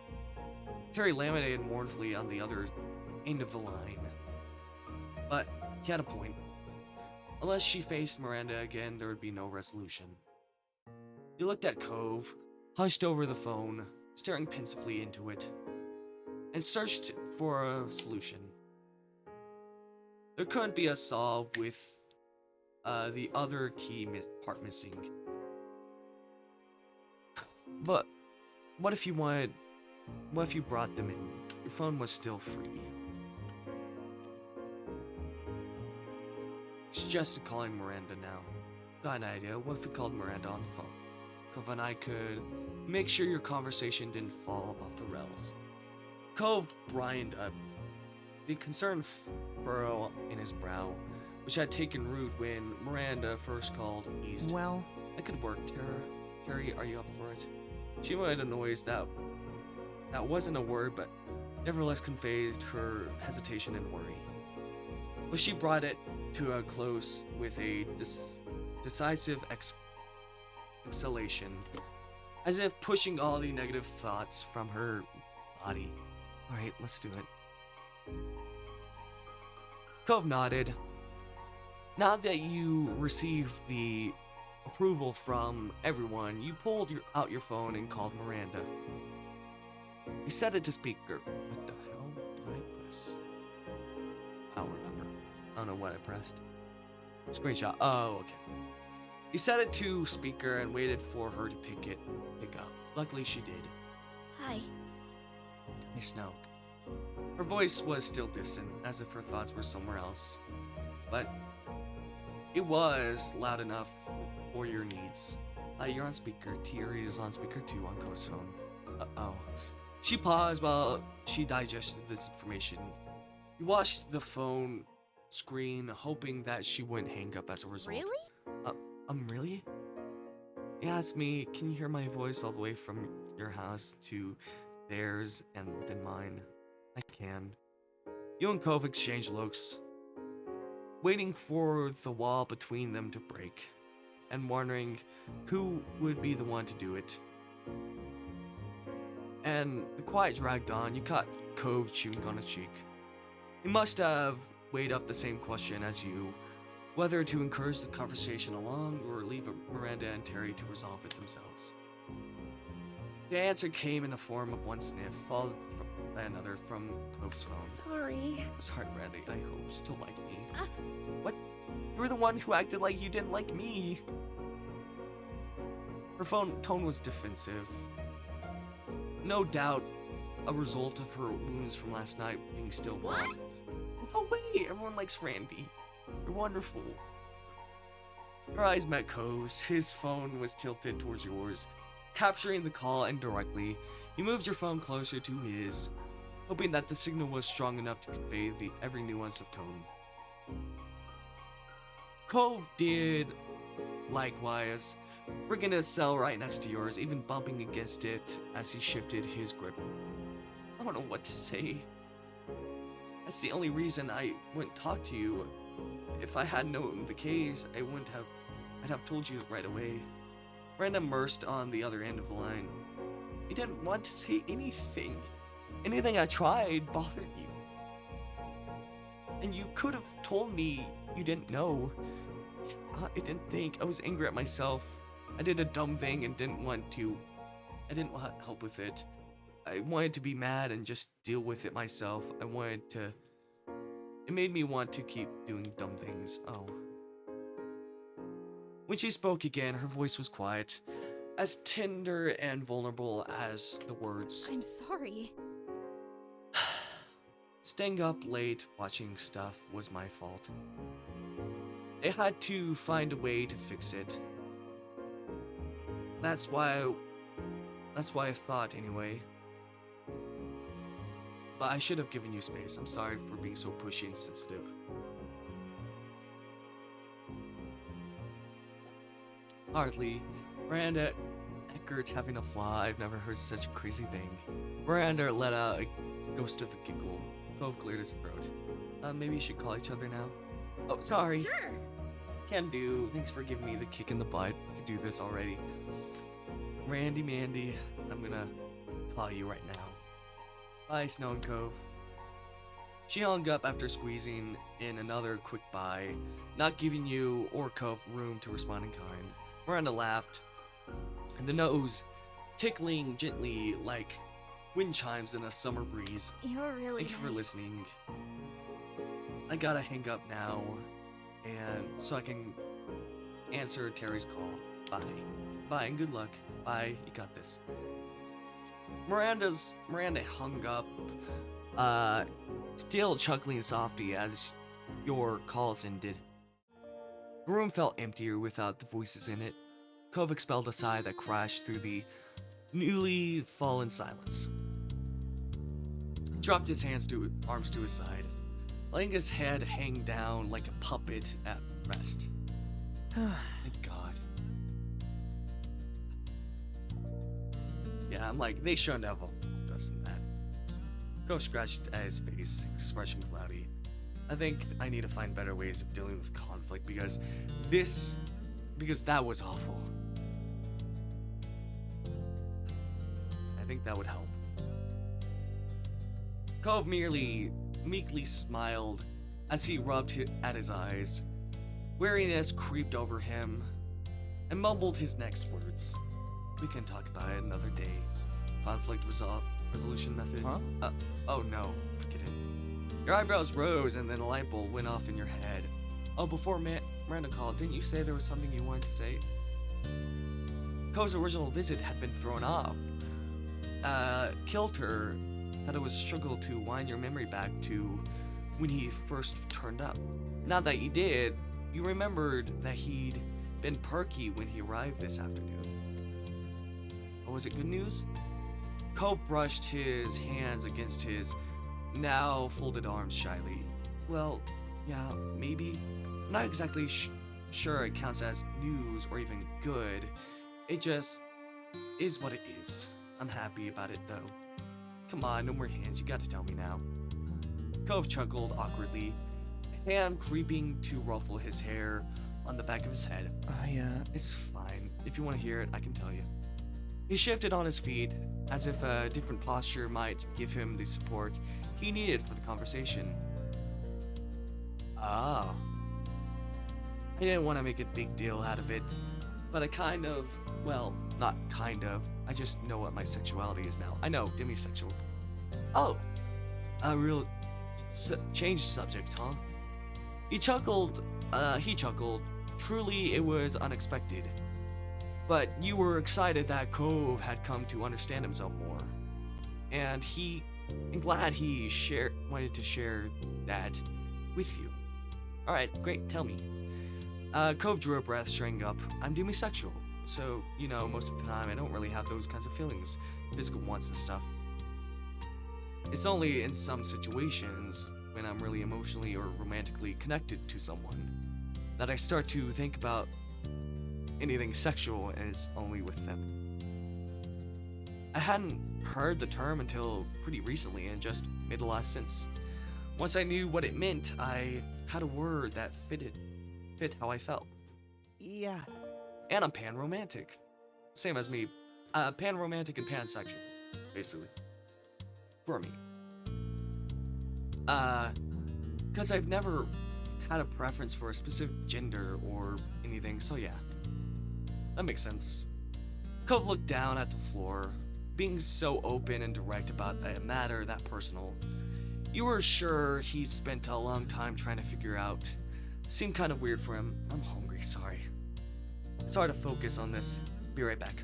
Speaker 1: Terry laminated mournfully on the other end of the line. But he had a point. Unless she faced Miranda again, there would be no resolution. He looked at Cove, hunched over the phone, staring pensively into it, and searched for a solution. There couldn't be a solve with the other key part missing. But what if you brought them in? Your phone was still free. Suggested calling Miranda now. Got an idea. What if we called Miranda on the phone? Cove and I could make sure your conversation didn't fall off the rails. Cove brined up, the concerned furrow in his brow, which had taken root when Miranda first called, eased.
Speaker 3: Well,
Speaker 1: That could work, Terry, are you up for it? She made a noise that wasn't a word, but nevertheless conveyed her hesitation and worry. But she brought it to a close with a decisive exhalation, as if pushing all the negative thoughts from her body. Alright, let's do it. Cove nodded. Now that you received the approval from everyone, you pulled out your phone and called Miranda. You set it to speaker. What the hell did I press? I don't remember. I don't know what I pressed. Screenshot. Oh, okay. You set it to speaker and waited for her to pick up. Luckily, she did.
Speaker 2: Hi.
Speaker 1: Hey, Snow. Her voice was still distant, as if her thoughts were somewhere else. But it was loud enough for your needs. You're on speaker. Thierry is on speaker too on Cove's phone. Uh-oh. She paused while she digested this information. You watched the phone screen, hoping that she wouldn't hang up as a result.
Speaker 2: Really?
Speaker 1: Really? Yeah, it's me. Can you hear my voice all the way from your house to theirs and then mine? I can. You and Cove exchanged looks, waiting for the wall between them to break, and wondering who would be the one to do it. And the quiet dragged on. You caught Cove chewing on his cheek. He must have weighed up the same question as you, whether to encourage the conversation along or leave Miranda and Terry to resolve it themselves. The answer came in the form of one sniff, followed by another from Cove's phone.
Speaker 2: Sorry.
Speaker 1: Sorry, Miranda, I hope you still like me. What? You were the one who acted like you didn't like me. Her phone tone was defensive. No doubt a result of her wounds from last night being still raw. No way, everyone likes Randy. You're wonderful. Your eyes met Cove's. His phone was tilted towards yours, capturing the call indirectly. You moved your phone closer to his, hoping that the signal was strong enough to convey every nuance of tone. Cove did likewise, bringing his cell right next to yours, even bumping against it as he shifted his grip. I don't know what to say. That's the only reason I wouldn't talk to you. If I had known the case, I'd have told you right away. Miranda immersed on the other end of the line. You didn't want to say anything. Anything I tried bothered you. And you could have told me you didn't know. I didn't think. I was angry at myself. I did a dumb thing and didn't want help with it. I wanted to be mad and just deal with it myself. It made me want to keep doing dumb things. Oh. When she spoke again, her voice was quiet, as tender and vulnerable as the words.
Speaker 2: I'm sorry.
Speaker 1: Staying up late watching stuff was my fault. I had to find a way to fix it. That's why I thought anyway. But I should have given you space. I'm sorry for being so pushy and sensitive. Hardly. Miranda Eckert having a flaw. I've never heard such a crazy thing. Miranda let out a ghost of a giggle. Cove cleared his throat. Maybe you should call each other now. Oh, sorry.
Speaker 2: Sure.
Speaker 1: Can do. Thanks for giving me the kick in the butt to do this already. Randy Mandy, I'm gonna call you right now. Bye, Snow and Cove. She hung up after squeezing in another quick bye, not giving you or Cove room to respond in kind. Miranda laughed, and the nose tickling gently like wind chimes in a summer breeze.
Speaker 2: You're really
Speaker 1: Thank you for
Speaker 2: nice.
Speaker 1: listening. I gotta hang up now, and so I can answer Terry's call. Bye. Bye, and good luck. Bye, you got this. Miranda hung up, still chuckling softly as your calls ended. The room felt emptier without the voices in it. Cove expelled a sigh that crashed through the newly fallen silence. He dropped his arms to his side, letting his head hang down like a puppet at rest. Thank God. Yeah, I'm like, they shouldn't have helped us in that. Cove scratched at his face, expression cloudy. I think I need to find better ways of dealing with conflict because that was awful. I think that would help. Cove merely meekly smiled as he rubbed at his eyes. Weariness creeped over him and mumbled his next words. We can talk about it another day. Conflict resolution methods.
Speaker 3: Huh?
Speaker 1: Oh no, forget it. Your eyebrows rose and then a light bulb went off in your head. Oh, before Miranda called, didn't you say there was something you wanted to say? Cove's original visit had been thrown off. Kilter thought it was a struggle to wind your memory back to when he first turned up. Now that you did, you remembered that he'd been perky when he arrived this afternoon. Or was it good news? Cove brushed his hands against his now folded arms shyly. Well, yeah, maybe. I'm not exactly sure it counts as news or even good. It just is what it is. I'm happy about it though. Come on, no more hands, you gotta tell me now. Cove chuckled awkwardly, a hand creeping to ruffle his hair on the back of his head. It's fine. If you want to hear it, I can tell you. He shifted on his feet, as if a different posture might give him the support he needed for the conversation. Ah. I didn't want to make a big deal out of it, but I kind of, well, not kind of, I just know what my sexuality is now. I know, demisexual. Oh, a real change subject, huh? He chuckled. Truly, it was unexpected. But you were excited that Cove had come to understand himself more. And glad he wanted to share that with you. Alright, great, tell me. Cove drew a breath, straining up. I'm demisexual, so, you know, most of the time I don't really have those kinds of feelings, physical wants and stuff. It's only in some situations, when I'm really emotionally or romantically connected to someone, that I start to think about anything sexual, and it's only with them. I hadn't heard the term until pretty recently and just made a lot of sense. Once I knew what it meant, I had a word that fit how I felt.
Speaker 3: Yeah.
Speaker 1: And I'm pan-romantic. Same as me. Pan-romantic and pansexual, basically. For me. Because I've never had a preference for a specific gender or anything, so yeah. That makes sense. Cove looked down at the floor, being so open and direct about a matter that personal. You were sure he spent a long time trying to figure out. Seemed kind of weird for him. I'm hungry, sorry. It's hard to focus on this. Be right back.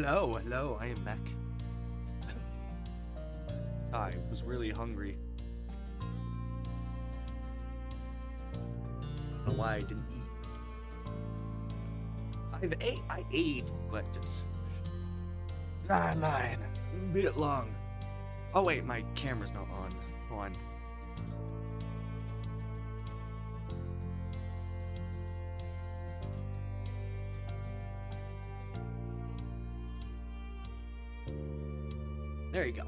Speaker 1: hello, I am back. I was really hungry. I don't know why I didn't eat. I ate, but just line, a bit long. Oh wait, my camera's not on. Hold on. There you go.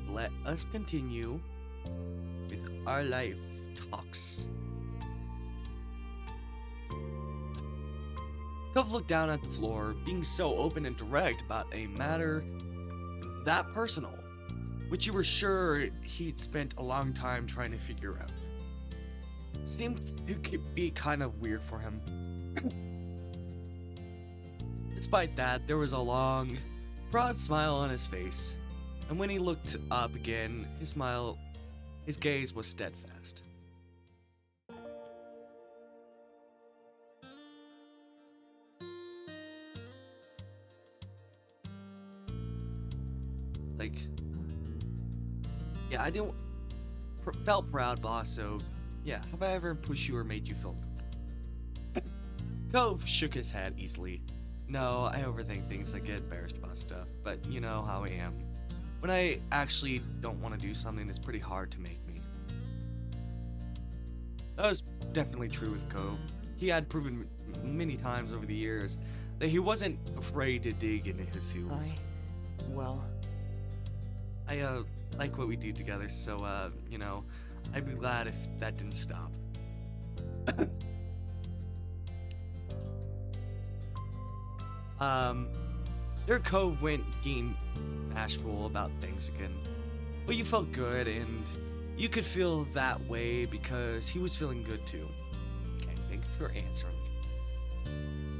Speaker 1: Let us continue with our life talks. Cove looked down at the floor, being so open and direct about a matter that personal, which you were sure he'd spent a long time trying to figure out. Seemed to be kind of weird for him. Despite that, there was a long, broad smile on his face, and when he looked up again, his gaze was steadfast. Like, yeah, I didn't felt proud, boss. So, yeah, have I ever pushed you or made you feel good? Cove shook his head easily. No, I overthink things. I get embarrassed about stuff, but you know how I am. When I actually don't want to do something, it's pretty hard to make me. That was definitely true with Cove. He had proven many times over the years that he wasn't afraid to dig into his heels. I like what we do together, so, you know, I'd be glad if that didn't stop. Their Cove went getting bashful about things again. But you felt good, and you could feel that way because he was feeling good too. Okay, thank you for answering.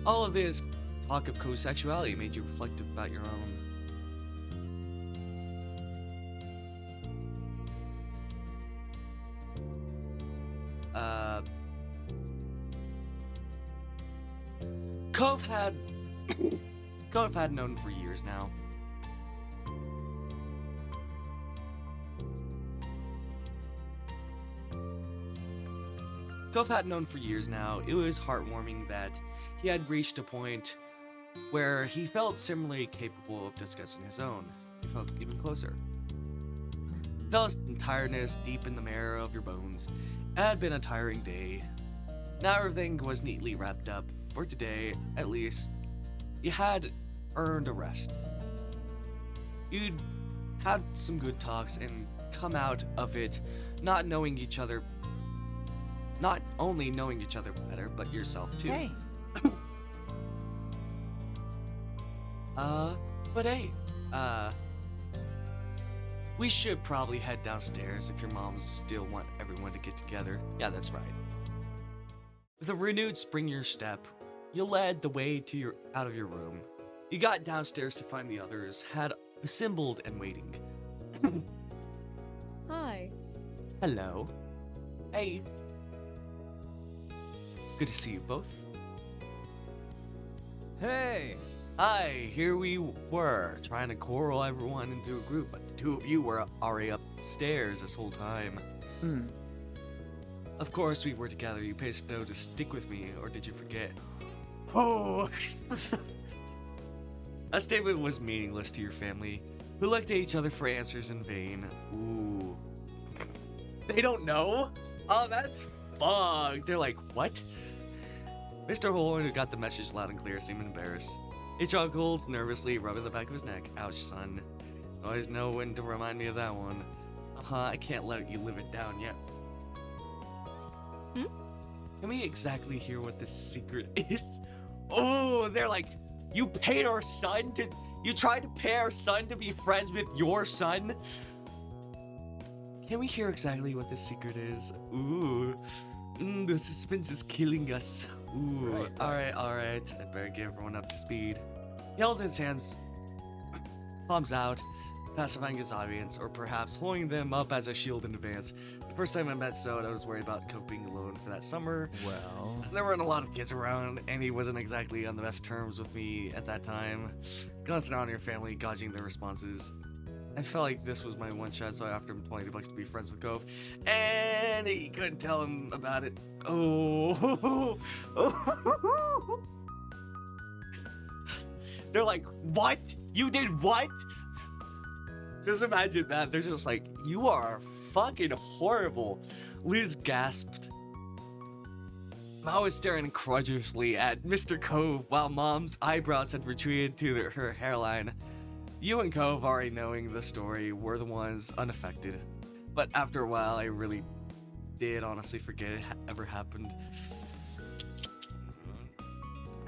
Speaker 1: All of this talk of co-sexuality made you reflect about your own. Cove had known for years now. Cove had known for years now. It was heartwarming that he had reached a point where he felt similarly capable of discussing his own. He felt even closer. Felt tiredness deep in the marrow of your bones. It had been a tiring day. Now everything was neatly wrapped up. For today, at least, you had earned a rest. You'd had some good talks and come out of it not only knowing each other better, but yourself too.
Speaker 3: Hey.
Speaker 1: We should probably head downstairs if your moms still want everyone to get together. Yeah, that's right. With a renewed spring in your step, you led the way out of your room. You got downstairs to find the others had assembled and waiting.
Speaker 2: Hi.
Speaker 1: Hello. Hey. Good to see you both.
Speaker 3: Hey!
Speaker 1: Hi, here we were, trying to corral everyone into a group, but the two of you were already upstairs this whole time. Of course we were together. You paid Snow to stick with me, or did you forget? Oh! That statement was meaningless to your family, who looked at each other for answers in vain. Ooh. They don't know? Oh, that's fucked. They're like, what? Mr. Holden, who got the message loud and clear, seemed embarrassed. He chuckled nervously, rubbing the back of his neck. Ouch, son. Always know when to remind me of that one. I can't let you live it down yet. Can we exactly hear what this secret is? Oh, they're like, you tried to pay our son to be friends with your son? Can we hear exactly what this secret is? Ooh. The suspense is killing us. Ooh. Alright. I'd better get everyone up to speed. He held his hands, palms out, pacifying his audience, or perhaps holding them up as a shield in advance. The first time I met Soda, I was worried about Cove being alone. for that summer.
Speaker 3: Well,
Speaker 1: There weren't a lot of kids around, and he wasn't exactly on the best terms with me at that time. Glancing around your family, gauging their responses. I felt like this was my one shot, so I offered him $20 to be friends with Cove, and he couldn't tell him about it. Oh. They're like, what? You did what? Just imagine that. They're just like, you are fucking horrible. Liz gasped. Ma was staring incredulously at Mr. Cove while Mom's eyebrows had retreated to her hairline. You and Cove, already knowing the story, were the ones unaffected. But after a while, I really did honestly forget it ever happened.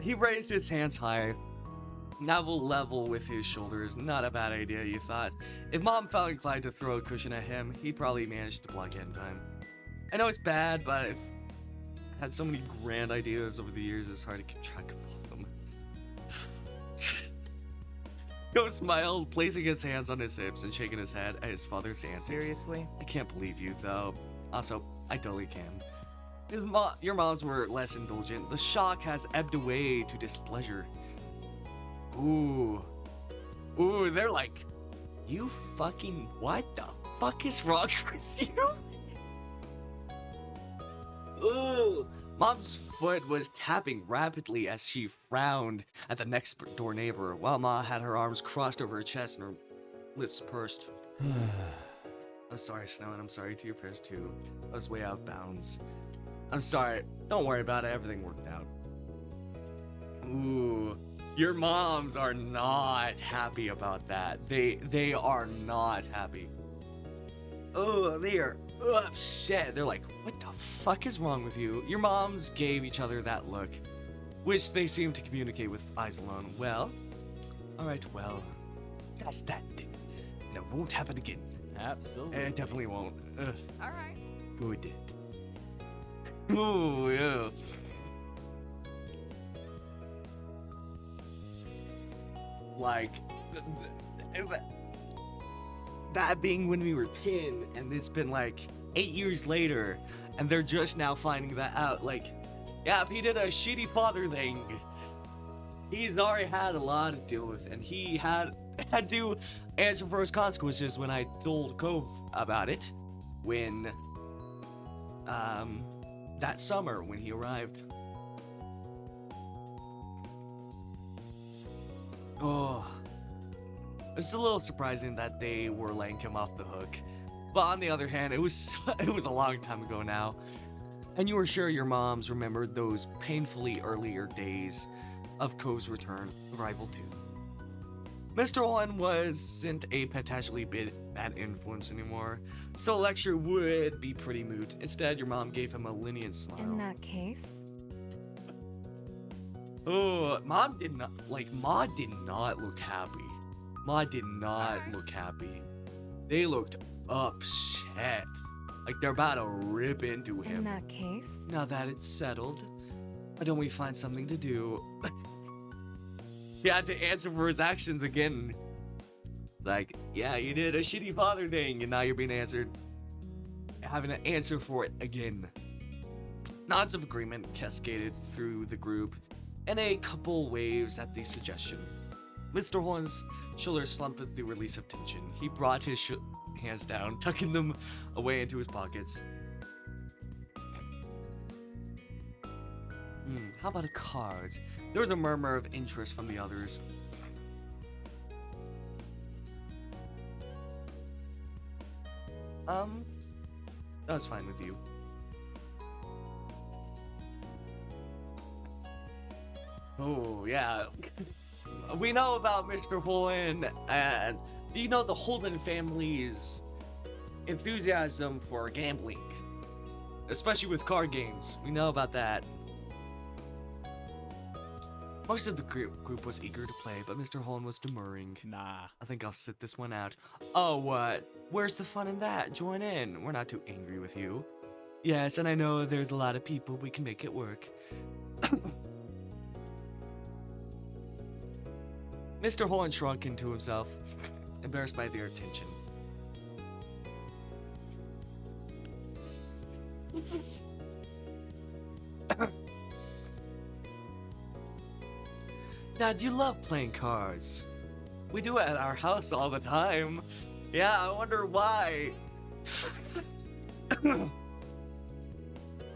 Speaker 1: He raised his hands high, level with his shoulders. Not a bad idea, you thought. If Mom felt inclined to throw a cushion at him, he'd probably manage to block it in time. I know it's bad, but I've had so many grand ideas over the years, it's hard to keep track of all of them. Joe smiled, placing his hands on his hips and shaking his head at his father's antics.
Speaker 3: seriously?
Speaker 1: I can't believe you, though. Also, I totally can. Your moms were less indulgent. The shock has ebbed away to displeasure. Ooh, they're like, you fucking, what the fuck is wrong with you? Ooh, Mom's foot was tapping rapidly as she frowned at the next door neighbor, while Ma had her arms crossed over her chest and her lips pursed. I'm sorry, Snow, and I'm sorry to your parents too. I was way out of bounds. I'm sorry. Don't worry about it. Everything worked out. Ooh, your moms are not happy about that. They are not happy. Oh, they are upset. They're like, what the fuck is wrong with you? Your moms gave each other that look, which they seemed to communicate with eyes alone. Well, alright, well, that's that. And it won't happen again.
Speaker 3: Absolutely.
Speaker 1: It definitely won't.
Speaker 2: Alright.
Speaker 1: Good. Ooh, yeah. Like, that being when we were 10, and it's been like 8 years later, and they're just now finding that out. Like, yeah, he did a shitty father thing. He's already had a lot to deal with, and he had to answer for his consequences when I told Cove about it when, that summer when he arrived. Oh, it's a little surprising that they were letting him off the hook. But on the other hand, it was a long time ago now. And you were sure your moms remembered those painfully earlier days of Cove's arrival too. Mr. Holden wasn't a potentially bad influence anymore, so a lecture would be pretty moot. Instead, your mom gave him a lenient smile.
Speaker 2: In that case,
Speaker 1: Oh, Ma did not look happy. Ma did not look happy. They looked upset. Like they're about to rip into him.
Speaker 2: in that case,
Speaker 1: Now that it's settled, why don't we find something to do? He had to answer for his actions again. It's like, yeah, you did a shitty father thing, and now you're being having to answer for it again. Nods of agreement cascaded through the group, and a couple waves at the suggestion. Mr. Holden's shoulders slumped with the release of tension. He brought his hands down, tucking them away into his pockets. How about a card? There was a murmur of interest from the others. That was fine with you. Oh, yeah. We know about Mr. Holden, and do you know the Holden family's enthusiasm for gambling? Especially with card games. We know about that. Most of the group was eager to play, but Mr. Holden was demurring.
Speaker 3: Nah.
Speaker 1: I think I'll sit this one out. Oh, what? Where's the fun in that? Join in. We're not too angry with you. Yes, and I know there's a lot of people. We can make it work. Mr. Holden shrunk into himself, embarrassed by their attention. Dad, you love playing cards. We do it at our house all the time. Yeah, I wonder why. I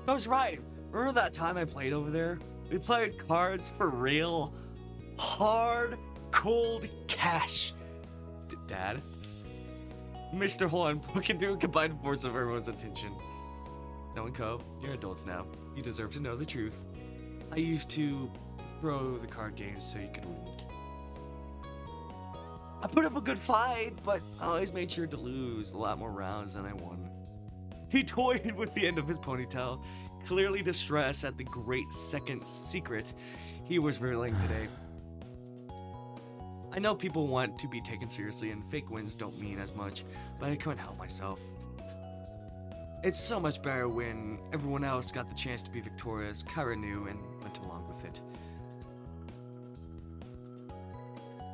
Speaker 1: was right. Remember that time I played over there? We played cards for real. Hard, cold cash. Dad? Mr. Holden broke into a combined force of everyone's attention. Snow and Cove, you're adults now. You deserve to know the truth. I used to throw the card games so you could win. I put up a good fight, but I always made sure to lose a lot more rounds than I won. He toyed with the end of his ponytail, clearly distressed at the great second secret he was revealing today. I know people want to be taken seriously and fake wins don't mean as much, but I couldn't help myself. It's so much better when everyone else got the chance to be victorious. Kyra knew and went along with it.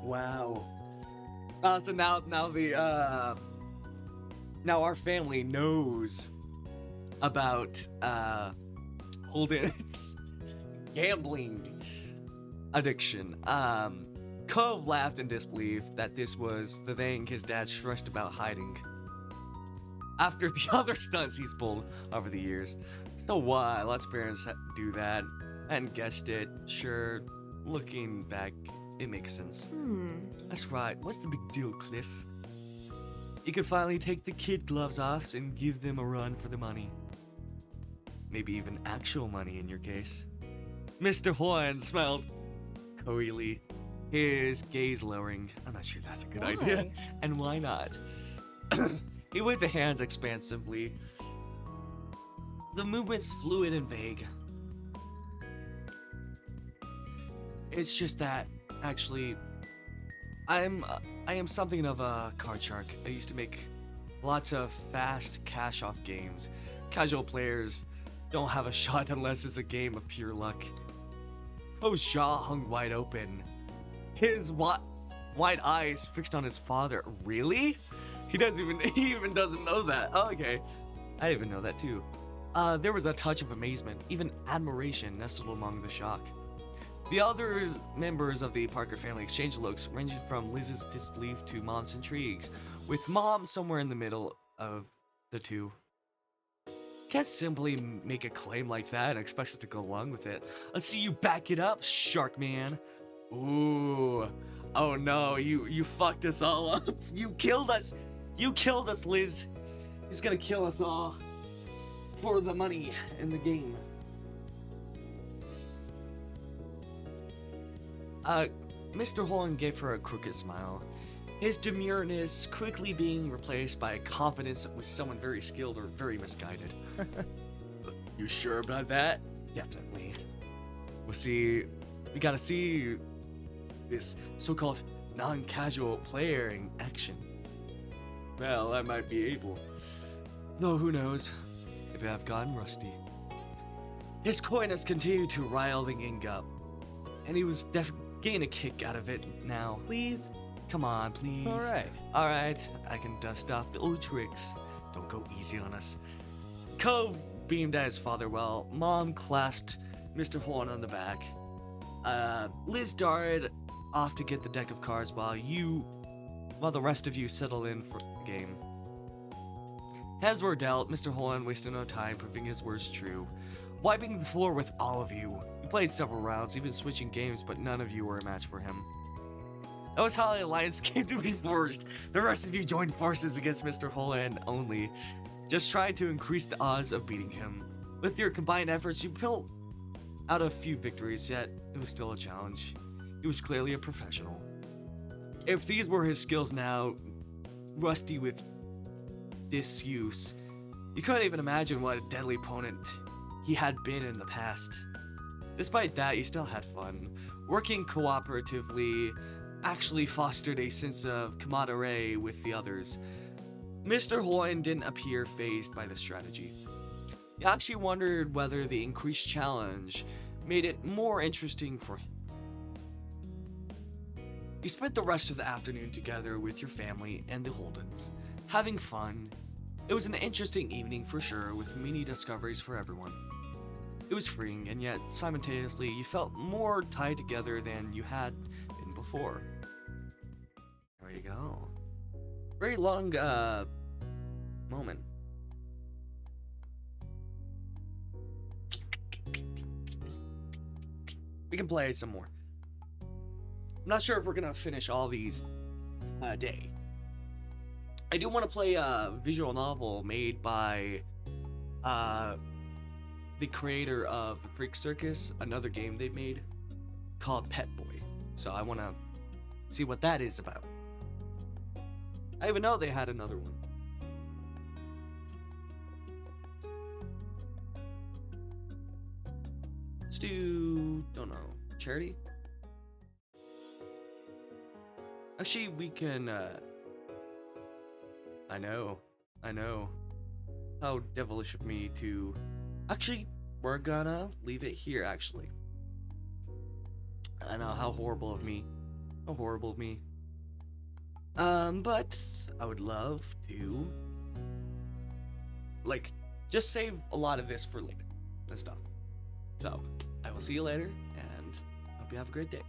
Speaker 1: Wow. So now our family knows about Holden's gambling addiction. Cove laughed in disbelief that this was the thing his dad stressed about hiding. After the other stunts he's pulled over the years. So why? Lots of parents do that. I hadn't guessed it. Sure, looking back, it makes sense. That's right. What's the big deal, Cliff? You could finally take the kid gloves off and give them a run for the money. Maybe even actual money in your case. Mr. Holden smiled coyly, his gaze lowering. I'm not sure that's a good idea. And why not? He waved the hands expansively. The movement's fluid and vague. It's just that, actually, I am something of a card shark. I used to make lots of fast cash-off games. Casual players don't have a shot unless it's a game of pure luck. Cove's jaw hung wide open. His wide eyes fixed on his father. Really? He even doesn't know that. Oh, okay. I didn't even know that too. There was a touch of amazement, even admiration nestled among the shock. The other members of the Parker family exchanged looks, ranging from Liz's disbelief to Mom's intrigues, with Mom somewhere in the middle of the two. Can't simply make a claim like that and expect it to go along with it. Let's see you back it up, Shark Man. Ooh. Oh no, you fucked us all up. You killed us. You killed us, Liz. He's gonna kill us all for the money in the game. Mr. Holden gave her a crooked smile, his demureness quickly being replaced by a confidence that was someone very skilled or very misguided. You sure about that? Definitely. We gotta see this so-called non-casual player in action. Well, I might be able. Though who knows? Maybe I've gotten rusty. His coyness continued to rile the gang up, and he was getting a kick out of it now. Please? Come on, please. Alright, I can dust off the old tricks. Don't go easy on us. Cove beamed at his father while Mom clasped Mr. Holden on the back. Liz darted off to get the deck of cards while the rest of you settled in for the game. Hands were dealt. Mr. Holden wasted no time proving his words true, wiping the floor with all of you. We played several rounds, even switching games, but none of you were a match for him. That was how the alliance came to be forged. The rest of you joined forces against Mr. Holden only, just trying to increase the odds of beating him. With your combined efforts, you pulled out a few victories, yet it was still a challenge. He was clearly a professional. If these were his skills now, rusty with disuse, you couldn't even imagine what a deadly opponent he had been in the past. Despite that, you still had fun. Working cooperatively actually fostered a sense of camaraderie with the others. Mr. Holden didn't appear fazed by the strategy. He actually wondered whether the increased challenge made it more interesting for him. You spent the rest of the afternoon together with your family and the Holdens, having fun. It was an interesting evening for sure, with many discoveries for everyone. It was freeing, and yet simultaneously you felt more tied together than you had been before. There you go. Very long moment. We can play some more. I'm not sure if we're gonna finish all these a day. I do want to play a visual novel made by the creator of the Freak Circus, another game they made called Pet Boy. So I want to see what that is about. I even know they had another one. Let's do, don't know, charity? Actually, we can, I know. How devilish of me to, actually, we're gonna leave it here, actually. I know, how horrible of me. But I would love to, like, just save a lot of this for later and stuff. So, I will see you later, and hope you have a great day.